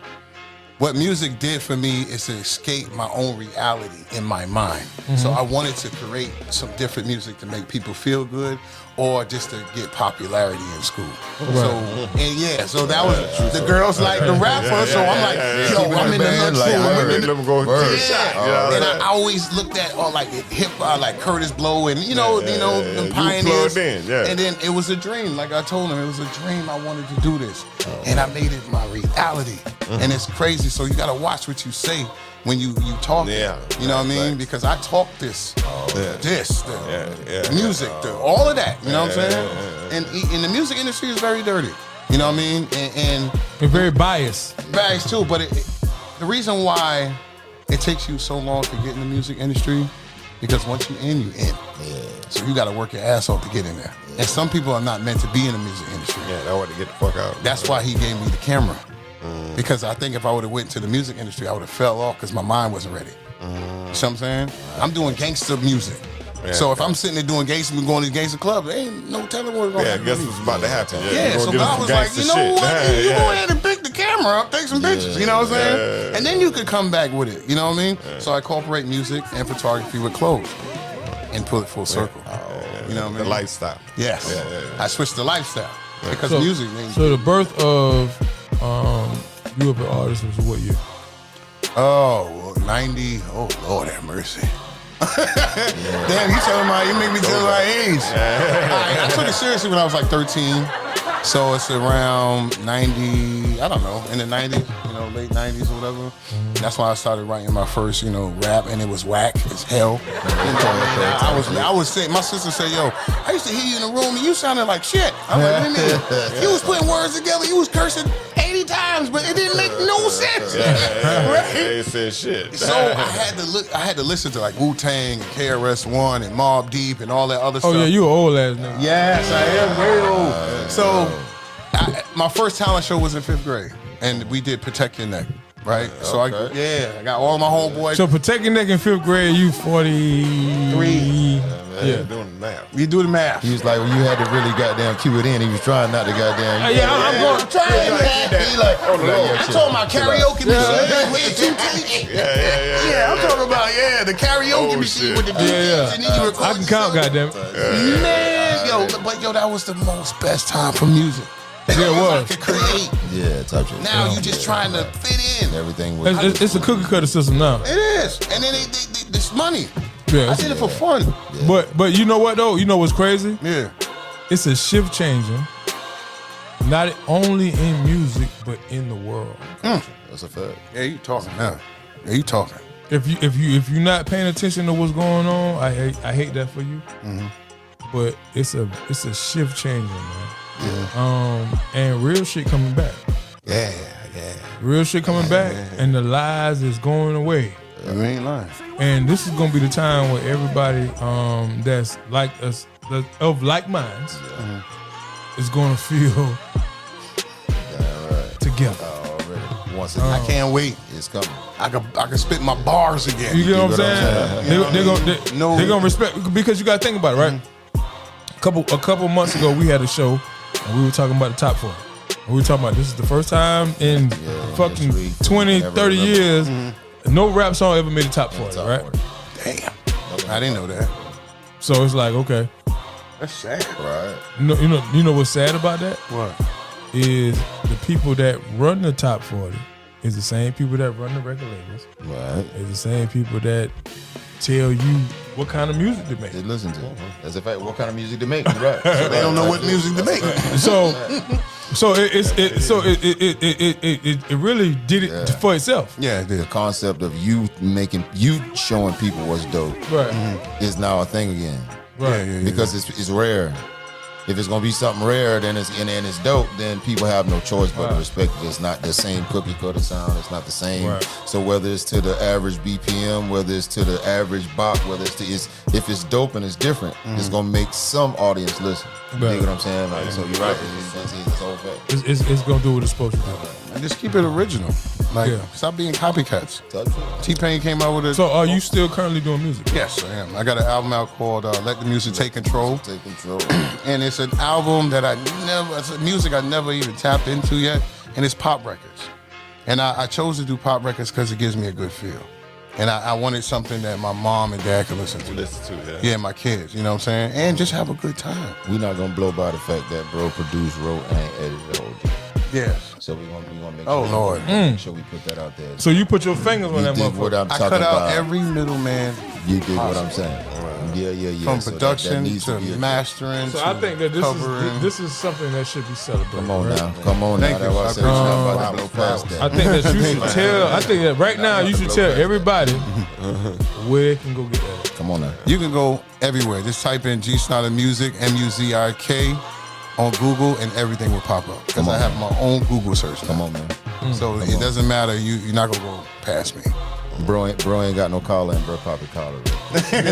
what music did for me is to escape my own reality in my mind. So I wanted to create some different music to make people feel good, or just to get popularity in school. So that was the girls like the rapper. So I'm like, yo, I'm in the next like, school. Let them go to the shot. You know? And I always looked at like hip like Curtis Blow and you know them You pioneers. plugged in, yeah. And then it was a dream. Like I told him, it was a dream. I wanted to do this, and I made it my reality. And it's crazy. So you got to watch what you say when you talk. Yeah. You know what I mean? Right. Because I talk the music, all of that. You know what I'm saying? And the music industry is very dirty. You know what I mean? And You're very biased. bags too, but the reason why it takes you so long to get in the music industry, because once you in, you in. So you got to work your ass off to get in there. And some people are not meant to be in the music industry. Yeah, that want to get the fuck out. That's why he gave me the camera. Because I think if I would have went to the music industry, I would have fell off because my mind wasn't ready. You see what I'm saying? I'm doing gangster music. So if I'm sitting there doing gangster, we going to gangster club, there ain't no telling what's going to happen. guess what's about to happen. Yeah, so God was like, you know what? You go ahead and pick the camera up, take some pictures. You know what I'm saying? And then you could come back with it. You know what I mean? So I incorporate music and photography with clothes and pull it full circle. You know what I mean? The lifestyle. Yes. I switched the lifestyle because music. So the birth of you as an artist was what year? Oh, 90. Oh, Lord have mercy. Damn, you make me tell my age. I took it seriously when I was like 13. So it's around 90, I don't know, in the 90s, late 90s or whatever. That's when I started writing my first, rap, and it was whack as hell. I was saying, my sister said, yo, I used to hear you in the room and you sounded like shit. I'm like, what do you mean? You was putting words together, you was cursing 80 times, but it didn't make no sense. Right? They said shit. So I had to listen to like Wu-Tang and KRS-One and Mobb Deep and all that other stuff. Oh yeah, you an old ass nigga. Yes, I am very old. So my first talent show was in 5th grade, and we did Protect Your Neck, right? So I got all my homeboys. So Protect Your Neck in 5th grade, you 43. Yeah, doing the math. We do the math. He was like, when you had to really goddamn cue it in, he was trying not to goddamn. I'm going. He like, oh Lord. I'm talking about karaoke machine with the 2 tapes. Yeah, I'm talking about the karaoke machine with the 2 tapes, and then you record. I can count, goddamn. Man, that was the most best time for music. Yeah, it was. I could create. Yeah, type shit. Now you just trying to fit in. Everything was. It's a cookie cutter system now. It is, and then this money. Yeah, I did it for fun. But you know what though? You know what's crazy? Yeah. It's a shift changing, not only in music but in the world. That's a fact. Yeah, you talking now. Yeah, you talking. If you're not paying attention to what's going on, I hate that for you. But it's a shift changing, man. Yeah. And real shit coming back. Yeah. Real shit coming back, and the lies is going away. You ain't lying. And this is gonna be the time where everybody that's like us, of like minds, is gonna feel together. Already. Once I can't wait. It's coming. I can spit my bars again. You get what I'm saying? They're gonna respect, because you gotta think about it, right? A couple months ago, we had a show and we were talking about the top 40. And we were talking about this is the first time in fucking 20, 30 years, no rap song ever made the top 40, right? Damn. I didn't know that. So it's like, okay. That's sad. Right. You know what's sad about that? What? Is the people that run the top 40 is the same people that run the record labels. Right. It's the same people that tell you what kind of music to make. They listen to it. That's a fact. What kind of music to make? Right. So they don't know what music to make. So it really did it for itself. Yeah, it did. The concept of you showing people what's dope is now a thing again. Right. Yeah. Because it's rare. If it's gonna be something rare, then it's dope, then people have no choice but to respect it. It's not the same cookie cutter sound. It's not the same. Right. So whether it's to the average BPM, whether it's to the average bop, whether it's if it's dope and it's different, it's gonna make some audience listen. You Right. dig what I'm saying? Like, so you're right. It's whole fact. It's gonna do what it's supposed to do. And just keep it original. Like, stop being copycats. T-Pain came out with it. So are you still currently doing music? Yes, I am. I got an album out called Let the Music Take Control. Take control. And it's an album that it's music I never even tapped into yet. And it's pop records. And I chose to do pop records because it gives me a good feel. And I wanted something that my mom and dad could listen to. Yeah, my kids, you know what I'm saying? And just have a good time. We're not gonna blow by the fact that bro produced, wrote, and edited the whole joint. Yes. So we're gonna make Oh, sure, Lord. make sure we put that out there. So you put your fingers on that did what motherfucker. I'm I talking cut out about. every middleman. You did what I'm saying. Yeah. From So production that needs to be a- mastering. So to I think that covering. this is something that should be celebrated. Come on right? now. Come on Thank now. you. That's why I said I I'm about to blow past that. I think that you should tell. I think that right now you should tell everybody where it can go get that. Come on now. You can go everywhere. Just type in GSnyder Music, MUZIK, on Google, and everything will pop up. Because I have my own Google search now. Come on, man. So it doesn't matter. You're not going to go past me. Bro ain't got no collar and bro poppy collar. What are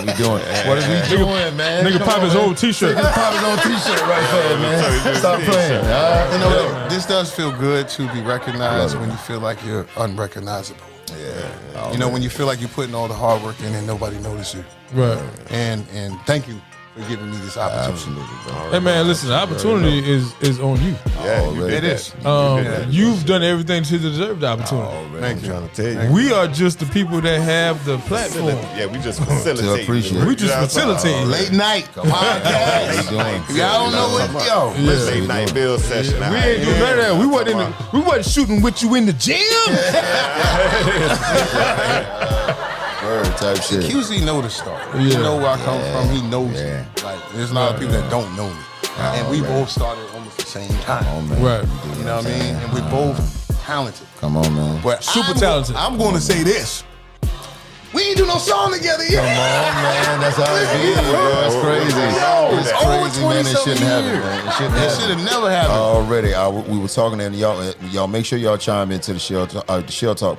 we doing? What are we doing, man? Nigga pop his old t-shirt. Pop his old t-shirt right there, man. Stop playing. You know, this does feel good to be recognized when you feel like you're unrecognizable. Yeah. You know, when you feel like you're putting all the hard work in and nobody notices you. Right. And thank you for giving me this opportunity. Absolutely, bro. Hey man, listen, the opportunity is on you. Yeah, you It did is. You've done everything to deserve the opportunity. Thank you. trying to tell you. We are just the people that have the platform. Yeah, we just facilitate. appreciate it. We just facilitate. Late night. Come on, How you guys. doing? Y'all don't know what, yo. Late night bill session. We ain't do none of that. We wasn't shooting with you in the gym. Word type shit. QZ know the story. He know where I come from. He knows Yeah. me. Like, there's a lot of people that don't know me. And we both started almost the same time. Oh, man. Right. You know what I mean? And we're both talented. Come on, man. But Super talented. I'm going to say this. We ain't do no song together yet. Come on, man. That's how it be, bro. That's crazy. It's crazy, man. It shouldn't happen, man. It shouldn't That happen. should have never happened. Already, we were talking, and y'all make sure y'all chime into the Shell Talk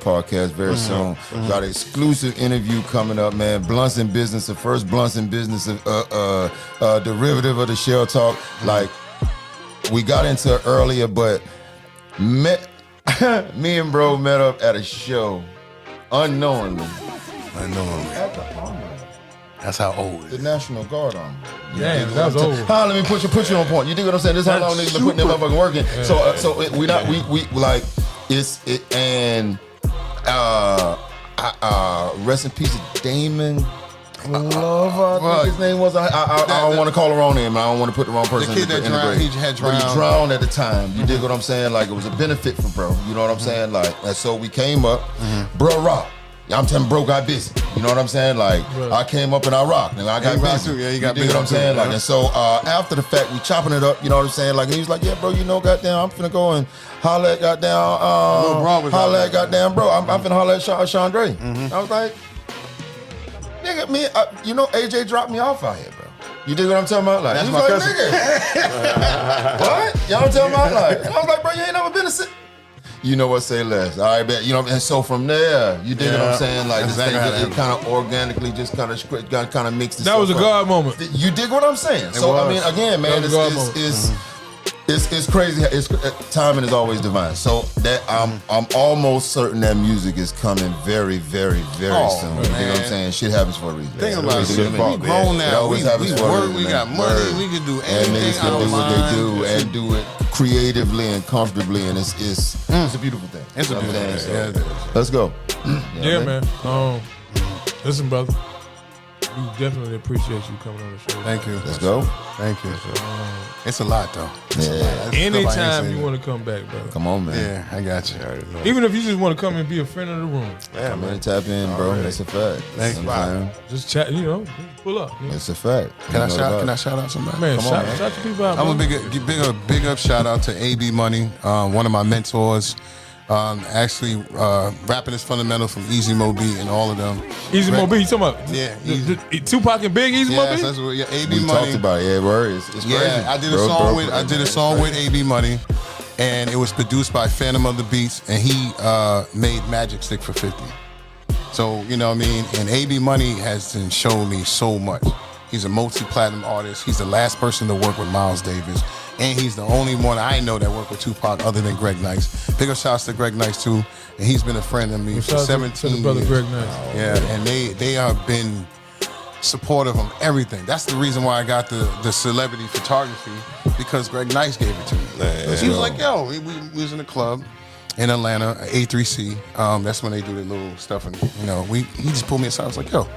podcast very soon. Got an exclusive interview coming up, man. Blunts in Business, the first Blunts in Business derivative of the Shell Talk. Like, we got into it earlier, but me and bro met up at a show unknowingly. That's how old it The is. National Guard on. Damn, that was old. Let me put you on point. You dig what I'm saying? This is how long niggas been putting that motherfucking work in. Rest in peace to Damon Glover, I think his name was. I don't want to call the wrong name. I don't want to put the wrong person. The kid that drowned, he had drowned. But he drowned at the time. You dig what I'm saying? Like, it was a benefit for bro. You know what I'm saying? Like, and so we came up, bro rock. I'm telling bro got busy. You know what I'm saying? Like, I came up and I rocked, and I got busy. Too. Yeah, you got dig busy what I'm saying? too, Like, and so after the fact, we chopping it up. You know what I'm saying? Like, and he was like, yeah, bro, you know, goddamn, I'm finna go and holler at goddamn, Lil Bron was holler out at goddamn, bro. I'm finna holler at Chandre. I was like, nigga, me, you know, AJ dropped me off out here, bro. You dig what I'm talking about? Like, That's he my was like, cousin. nigga. What? Y'all know what I'm talking about? Like, and I was like, bro, you ain't never been to sit. You know what? Say less. All right, bet. You know, and so from there, you dig what I'm saying? Like, That's this thing, exactly how it kind of organically just kind of mixed. That was a God moment. You dig what I'm saying? So I mean, again, man, That was a God moment. it's crazy. Timing is always divine. So that I'm almost certain that music is coming very, very, very soon. You know what I'm saying? Shit happens for a reason. Think about it. You know what I We mean? grown It now. always We happens for a work. reason, We man. got money. Word. We can do And anything. niggas can do what they do and do it creatively and comfortably, and it's a beautiful thing. It's a You know what I'm beautiful saying? thing. So, Yeah, it is. let's go. Yeah, man. Listen, brother. We definitely appreciate you coming on the show. Thank you. Let's go. Thank you. It's a lot, though. It's a lot. Yeah. That's stuff I ain't Anytime saying. you want to come back, brother. Come on, man. Yeah, I got you. Even if you just want to come and be a friend of the room. Come in and tap in, bro. That's a fact. Thank You know what I'm saying? Just chat, just pull up. It's a fact. Can I You know shout? about Can it. I shout out somebody? Man, Come on, shout the people out, I'm bro. a big up shout out to AB Money, one of my mentors. Actually, rapping is fundamental from Easy Mo Beat and all of them. Easy Mo B, you talking about? Yeah, Tupac and Big Easy Mo Yes, B? that's what. Yeah, AB We Money. talked about it. Yeah, word. It's crazy. Yeah, I did a song with AB Money, and it was produced by Phantom of the Beats, and he made Magic Stick for 50. So, you know what I mean? And AB Money has been showing me so much. He's a multi-platinum artist. He's the last person to work with Miles Davis. And he's the only one I know that worked with Tupac other than Greg Nice. Big up shouts to Greg Nice, too. And he's been a friend of me for 17 to the brother years. Greg Nice. Yeah, and they have been supportive of everything. That's the reason why I got the celebrity photography, because Greg Nice gave it to me. He was like, yo, we was in a club in Atlanta, A3C. That's when they do the little stuff. And, he just pulled me aside. I was like, yo.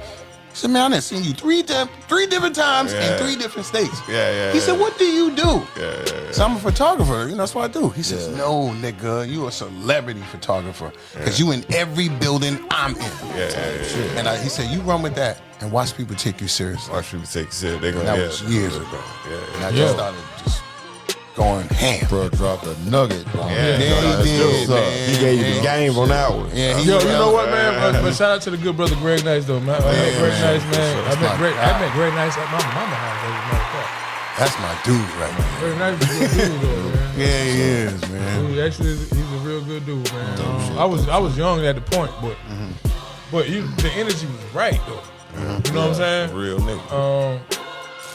He said, man, I done seen you three different times in 3 different states. He said, what do you do? So I'm a photographer. That's what I do. He says, no, nigga, you a celebrity photographer. Because you in every building I'm in. And he said, you run with that and watch people take you seriously. Watch people take you serious. They're And gonna that was years ago. And I Yeah. just started just going ham. Bro dropped a nugget. Yeah, he did, man. He gave you the game on that one. Yeah, Yo, you know what, man? But shout out to the good brother Greg Nice, though, man. I met Greg Nice, man. I met Greg Nice at my mama house, as a matter of fact. That's my dude right now. Greg Nice is a good dude, though, man. Yeah, he is, man. He actually, he's a real good dude, man. I was young at the point, but the energy was right, though. You know what I'm saying? Real nigga.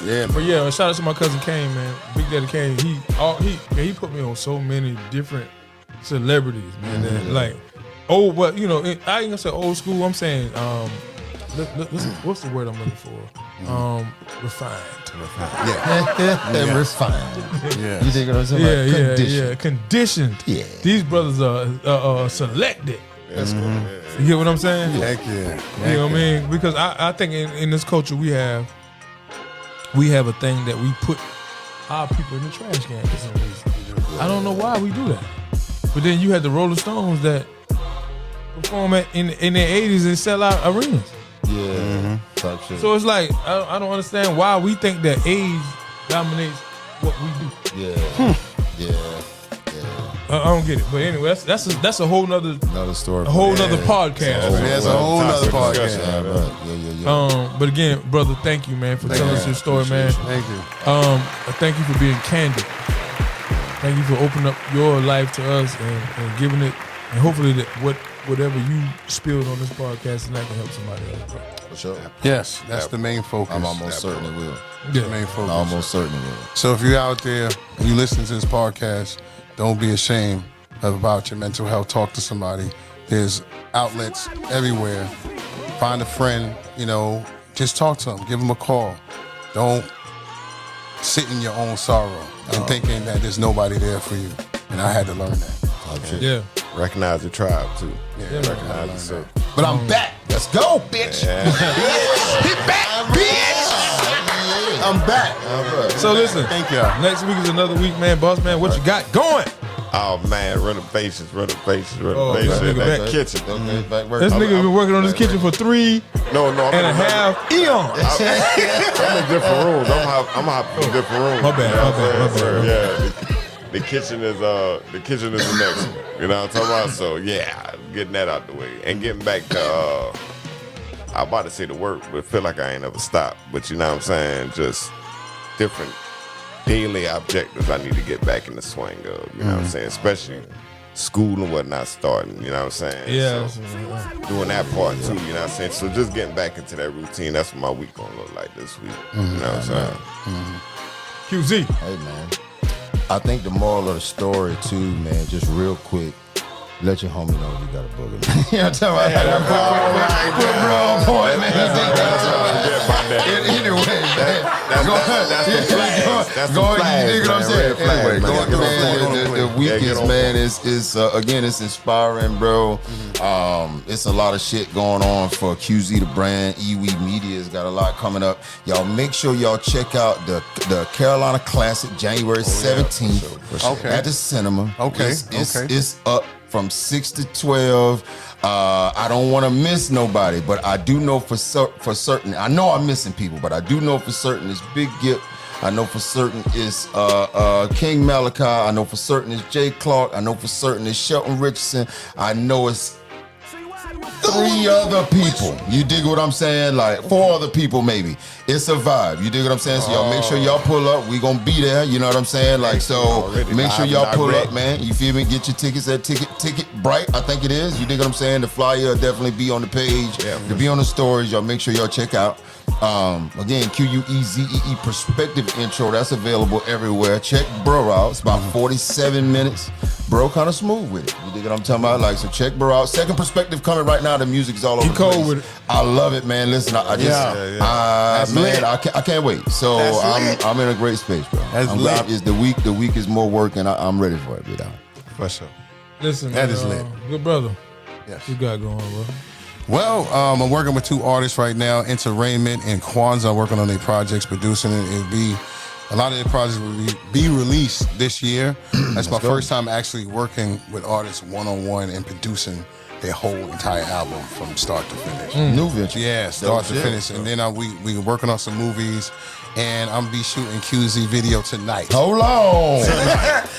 Yeah, But yeah, shout out to my cousin Kane, man. Big Daddy Kane. He put me on so many different celebrities, man. That, like, I ain't gonna say old school. I'm saying what's the word I'm looking for? Refined. Yeah. Refined. Yeah. You think what I'm saying? Yeah. Conditioned. Yeah. These brothers are selected. That's cool. Yeah. You get what I'm saying? Heck yeah. You know what I mean? Because I think in this culture we have a thing that we put our people in the trash can for some reason. I don't know why we do that. But then you had the Rolling Stones that perform in their 80s and sell out arenas. Yeah. Type shit. So it's like I don't understand why we think that age dominates what we do. Yeah. Yeah. I don't get it. But anyway, that's a whole nother story. A whole nother podcast. That's a whole nother podcast. Yeah. But again, brother, thank you, man, for telling us your story, man. Thank you. Thank you for being candid. Thank you for opening up your life to us and giving it, and hopefully that whatever you spilled on this podcast tonight can help somebody else. For sure. Yes, that's the main focus. I'm almost certain it will. The main focus. I'm almost certain it will. So if you're out there and you listen to this podcast, don't be ashamed about your mental health. Talk to somebody. There's outlets everywhere. Find a friend, just talk to them. Give them a call. Don't sit in your own sorrow and thinking that there's nobody there for you. And I had to learn that. Yeah. Recognize the tribe too. Yeah, Recognize yourself. But I'm back. Let's go, bitch. He back, bitch. I'm back. So listen, Thank y'all. next week is another week, man. Boss man, what you got going? Oh man, renovations. that That back. kitchen. This nigga been working on this kitchen for 3 No, and a half eons. I'm in different rooms. I'm hopping in different rooms. My bad. Yeah, the kitchen is the next one. You know what I'm talking about? So yeah, getting that out the way and getting back to I'm about to say the work, but feel like I ain't ever stopped. But you know what I'm saying? Just different daily objectives I need to get back in the swing of. You know what I'm saying? Especially school and whatnot starting. You know what I'm saying? Yeah. So, doing that part too. You know what I'm saying? So just getting back into that routine. That's what my week gonna look like this week. You know what I'm saying? QZ. Hey, man. I think the moral of the story, too, man, just real quick, let your homie know you got a booger, man. You know what I'm talking about? Put bro on point, man. Anyway, That's the flags. That's the flags. You dig what I'm saying? Anyway, the weekends, man, is again, it's inspiring, bro. It's a lot of shit going on for QZ, the brand. EWE Media's got a lot coming up. Y'all make sure y'all check out the Carolina Classic, January 17th at the cinema. Okay. It's up from 6 to 12. I don't want to miss nobody, but I do know for certain. I know I'm missing people, but I do know for certain it's Big Gip. I know for certain it's King Malachi. I know for certain it's Jay Clark. I know for certain it's Shelton Richardson. I know it's 3 other people. You dig what I'm saying? Like 4 other people maybe. It's a vibe. You dig what I'm saying? So y'all make sure y'all pull up. We gonna be there. You know what I'm saying? Like, so make sure y'all pull up, man. You feel me? Get your tickets at Ticket Bright, I think it is. You dig what I'm saying? The flyer will definitely be on the page. To be on the stories. Y'all make sure y'all check out. Again, QUEZEE Perspective Intro. That's available everywhere. Check Bro out. It's about 47 minutes. Bro kind of smooth with it. You dig what I'm talking about? Like, so check Bro out. Second Perspective coming right now. The music's all over the place. Cold with it. I love it, man. Listen, I can't wait. So I'm in a great space, bro. I'm glad it's the week is more work, and I'm ready for it, bro. For sure. Listen, That man, is lit. Good brother. Yes. What you got going, bro? Well, I'm working with 2 artists right now, Enter Raymond and Kwanzaa, working on their projects, producing it. A lot of their projects will be released this year. That's my first time actually working with artists one-on-one and producing their whole entire album from start to finish. New venture. Yeah, start to finish. And then we working on some movies, and I'm be shooting QZ video tonight. Hold on.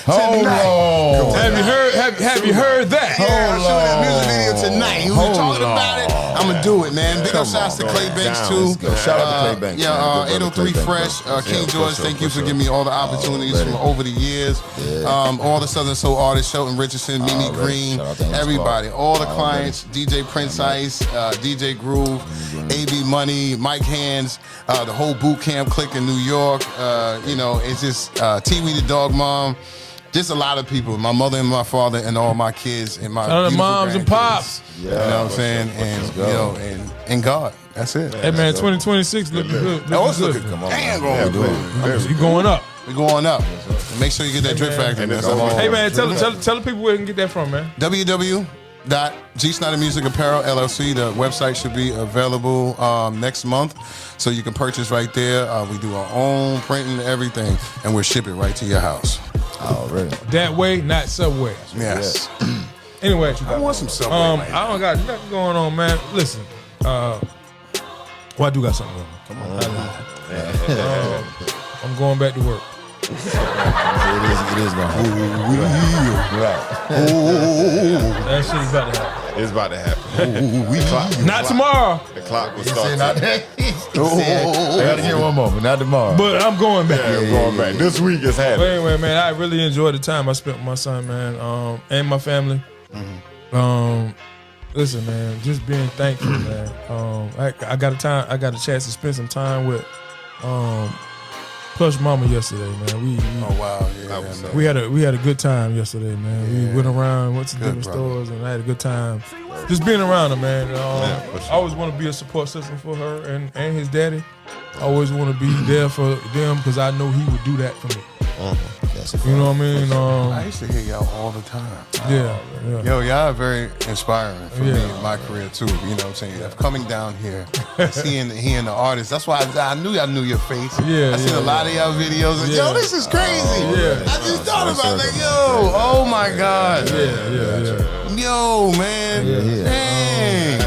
Hold on. Have you heard that? Yeah, I'm shooting a music video tonight. He was talking about it. I'm gonna do it, man. Big up shouts to Clay Banks too. Shout out to Clay Banks. Yeah, 803 Fresh, King George. Thank you for giving me all the opportunities from over the years. All the Southern Soul artists, Shelton Richardson, Mimi Green, everybody, all the clients, DJ Prince Ice, DJ Groove, AB Money, Mike Hands, the whole boot camp clique in New York. It's just T-Wee the Dog Mom. Just a lot of people. My mother and my father and all my kids and my moms and pops. You know what I'm saying? And and God. That's it. Hey man, 2026 looking good. Oh, it's Looking looking good. damn going. You going up. We're going up. Make sure you get that Drip Factory. And Man. it's always- Hey man, tell the people where they can get that from, man. www.GSnyder Music Apparel LLC. The website should be available next month, so you can purchase right there. We do our own printing, everything, and we're shipping right to your house. Already. That way, not Subway. Yes. Anyway, I want some Subway. I don't got nothing going on, man. Listen, well, I do got something going on. Come on. I'm going back to work. It is going on. Right. That shit's about to happen. It's about to happen. Not tomorrow, The clock will Say start. not that. I gotta get one more, but not tomorrow. but I'm going back. I'm going back. This week is But happening. anyway, man, I really enjoyed the time I spent with my son, man, and my family. Listen, man, just being thankful, man. I got a chance to spend some time with Plush Mama yesterday, man. Oh wow, yeah. We had a good time yesterday, man. We went around, went to different stores, and I had a good time. Just being around her, man. for sure. I always want to be a support system for her and his daddy. I always want to be there for them because I know he would do that for me. That's a You know what I mean? I used to hear y'all all the time. Yeah. Yo, y'all are very inspiring for me in my career too. You know what I'm saying? Coming down here, and hearing the artists. That's why I knew your face. Yeah, I seen a lot of y'all videos. And, yo, this is crazy. yeah. I just thought about that. Yo, oh my God. Yeah. Yo, man. Yeah. Dang.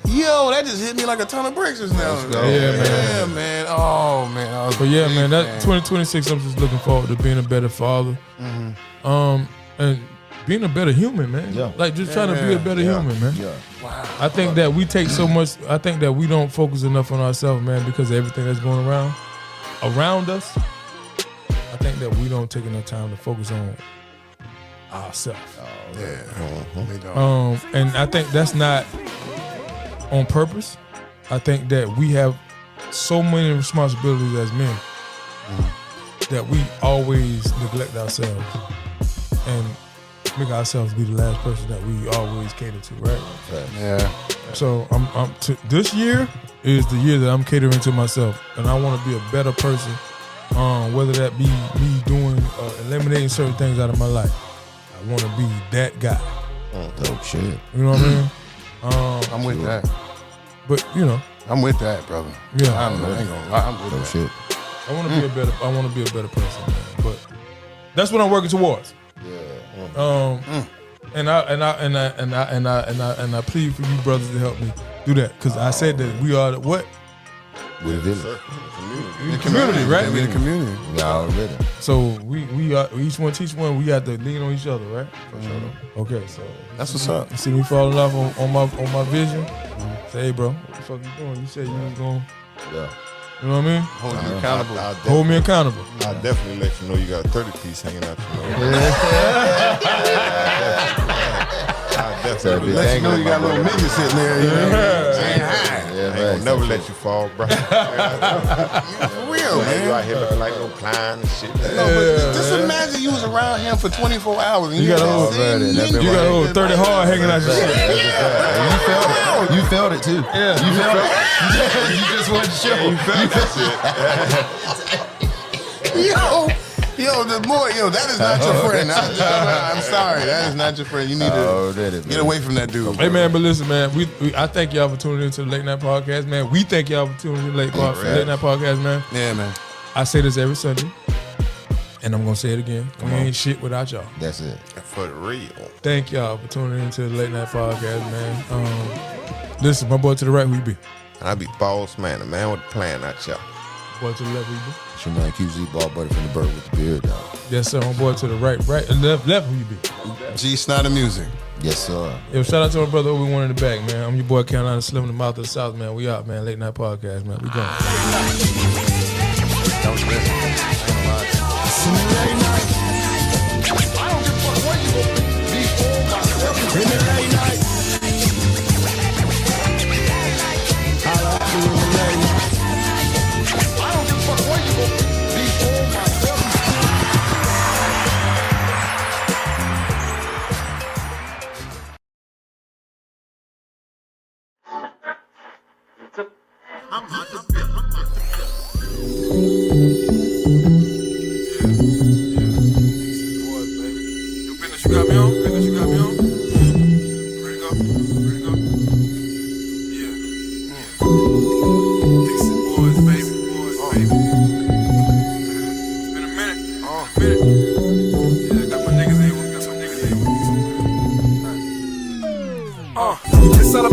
Yo, that just hit me like a ton of bricks just now. Yeah, man. Yeah, man. Oh man. I was But yeah, big man, that fan. 2026, I'm just looking forward to being a better father. And being a better human, man. Yeah. Like just trying to be a better human, man. Yeah. I think that we take so much. I think that we don't focus enough on ourselves, man, because of everything that's going around us. I think that we don't take enough time to focus on ourselves. They don't. And I think that's not on purpose. I think that we have so many responsibilities as men that we always neglect ourselves and make ourselves be the last person that we always cater to, right? Yeah. So this year is the year that I'm catering to myself, and I want to be a better person. Whether that be me doing eliminating certain things out of my life, I want to be that guy. Dope shit. You know what I mean? I'm with that. But you know, I'm with that, brother. Yeah. I ain't gonna lie. I'm with Dope that. shit. I want to be a better. I want to be a better person, man. But that's what I'm working towards. And I plead for you brothers to help me do that, because I said that we are the what? With a village. The community, right? We the community. We already. So we are each one teach one. We got to lean on each other, right? For sure. Okay, so That's what's up. you see me falling off on my vision. Say, hey, bro, what the fuck you doing? You said you was going. Yeah. You know what I mean? Hold you accountable. Hold me accountable. I'll definitely let you know you got a 30-piece hanging out your nose. I'll definitely Let you know you got a little midget sitting there. You know? Saying hi. Yeah, I ain't gonna never let you fall, bro. For real, You man. out here looking like no Klein and shit. No, but just imagine you was around him for 24 hours and You got a whole- You got a whole 30 hard hanging out your shit. You felt it too. Yeah. You felt it. You just wasn't sure. You felt Yo, that is not your friend. I'm sorry, that is not your friend. You need to get away from that dude. Hey man, but listen, man, I thank y'all for tuning into the Late Night Podcast, man. We thank y'all for tuning into the Late Night Podcast, man. Yeah, man. I say this every Sunday, and I'm gonna say it again. We ain't shit without y'all. That's it. For real. Thank y'all for tuning into the Late Night Podcast, man. Listen, my boy to the right, who you be? I be boss man, a man with a plan, not y'all. Boy to the left, who you be? It's your man QZ Ball Buddy from the Bird with the beard, dog. Yes, sir. My boy to the right, and left, who you be? GSnyder Music. Yes, sir. Yo, shout out to my brother Obi-Wan in the back, man. I'm your boy Carolina Slim, the mouth of the South, man. We out, man. Late Night Podcast, man. We gone. That was good. It's a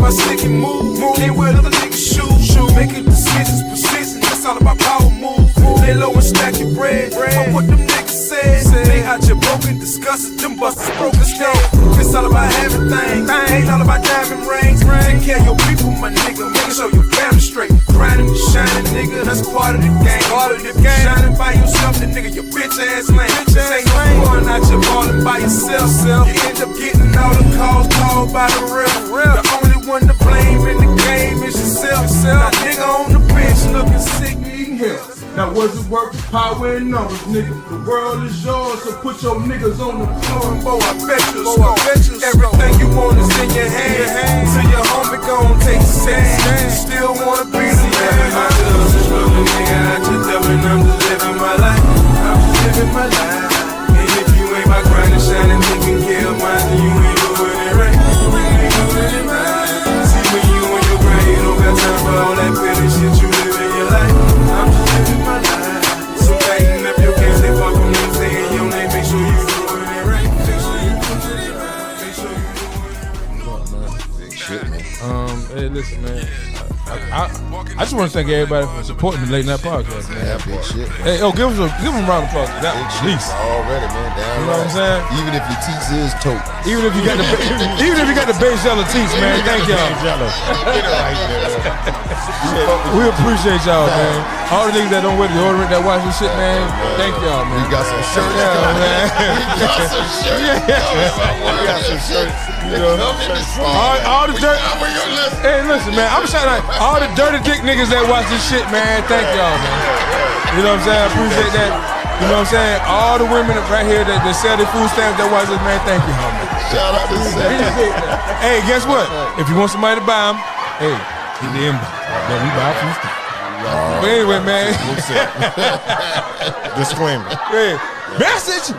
about stick and move. Can't wear other niggas' shoes. Making decisions, precision. That's all about power moves. Lay low and stack your bread. But what them niggas said, they out your broken, disgusted. Them busters broken scared. It's all about having things. Ain't all about diamond rings. Take care of your people, my nigga. Making sure your family straight. Grinding and shining, nigga. That's part of the game. Part of the game. Shining by yourself, the nigga. Your bitch ass lame. This ain't no fun out your ballin' by yourself. You end up getting all the calls called by the real. The only one to blame in the game is yourself. Now nigga on the bench looking sick, needing help. Now what's it worth? Power and numbers, nigga. The world is yours, so put your niggas on the floor and boy, I bet you score. Everything you want is in your hands. Till your homie gon' take a stand. Still wanna be the man. My love is rolling, nigga. I just telling I'm just living my life. I'm just living my life. And if you ain't my grinding, shining, taking care of mine, then you ain't doing it right. You ain't doing it right. See when you on your grind, you don't got time for all that petty shit. You living your life. I'm just living my life. So tighten up your pants, they fuck with me, saying your name. Make sure you doing it right. Make sure you doing it right. Make sure you doing it right. Shit, man. Hey, listen, man. I just want to thank everybody for supporting the Late Night Podcast, man. Yeah, big shit. Hey, give them a round of applause. That Big at shit least. already, man. Damn You know what I'm saying? Even if your teeth is tote. Even if you got the base yellow teeth, man. Thank y'all. We appreciate y'all, man. All the niggas that don't wear deodorant that watch this shit, man. Thank y'all, man. We got some shirts. Yeah, man. We got some shirts. We got some shirts. You know, all the dirt. Hey, listen, man. I'm shouting out all the dirty dick niggas that watch this shit, man. Thank y'all, man. You know what I'm saying? I appreciate that. You know what I'm saying? All the women right here that sell their food stamps that watch this, man. Thank you, man. Shout out to Sam. Hey, guess what? If you want somebody to buy them, hey, hit the inbox. Then we buy food stamps. But anyway, man. Disclaimer. Hey, message.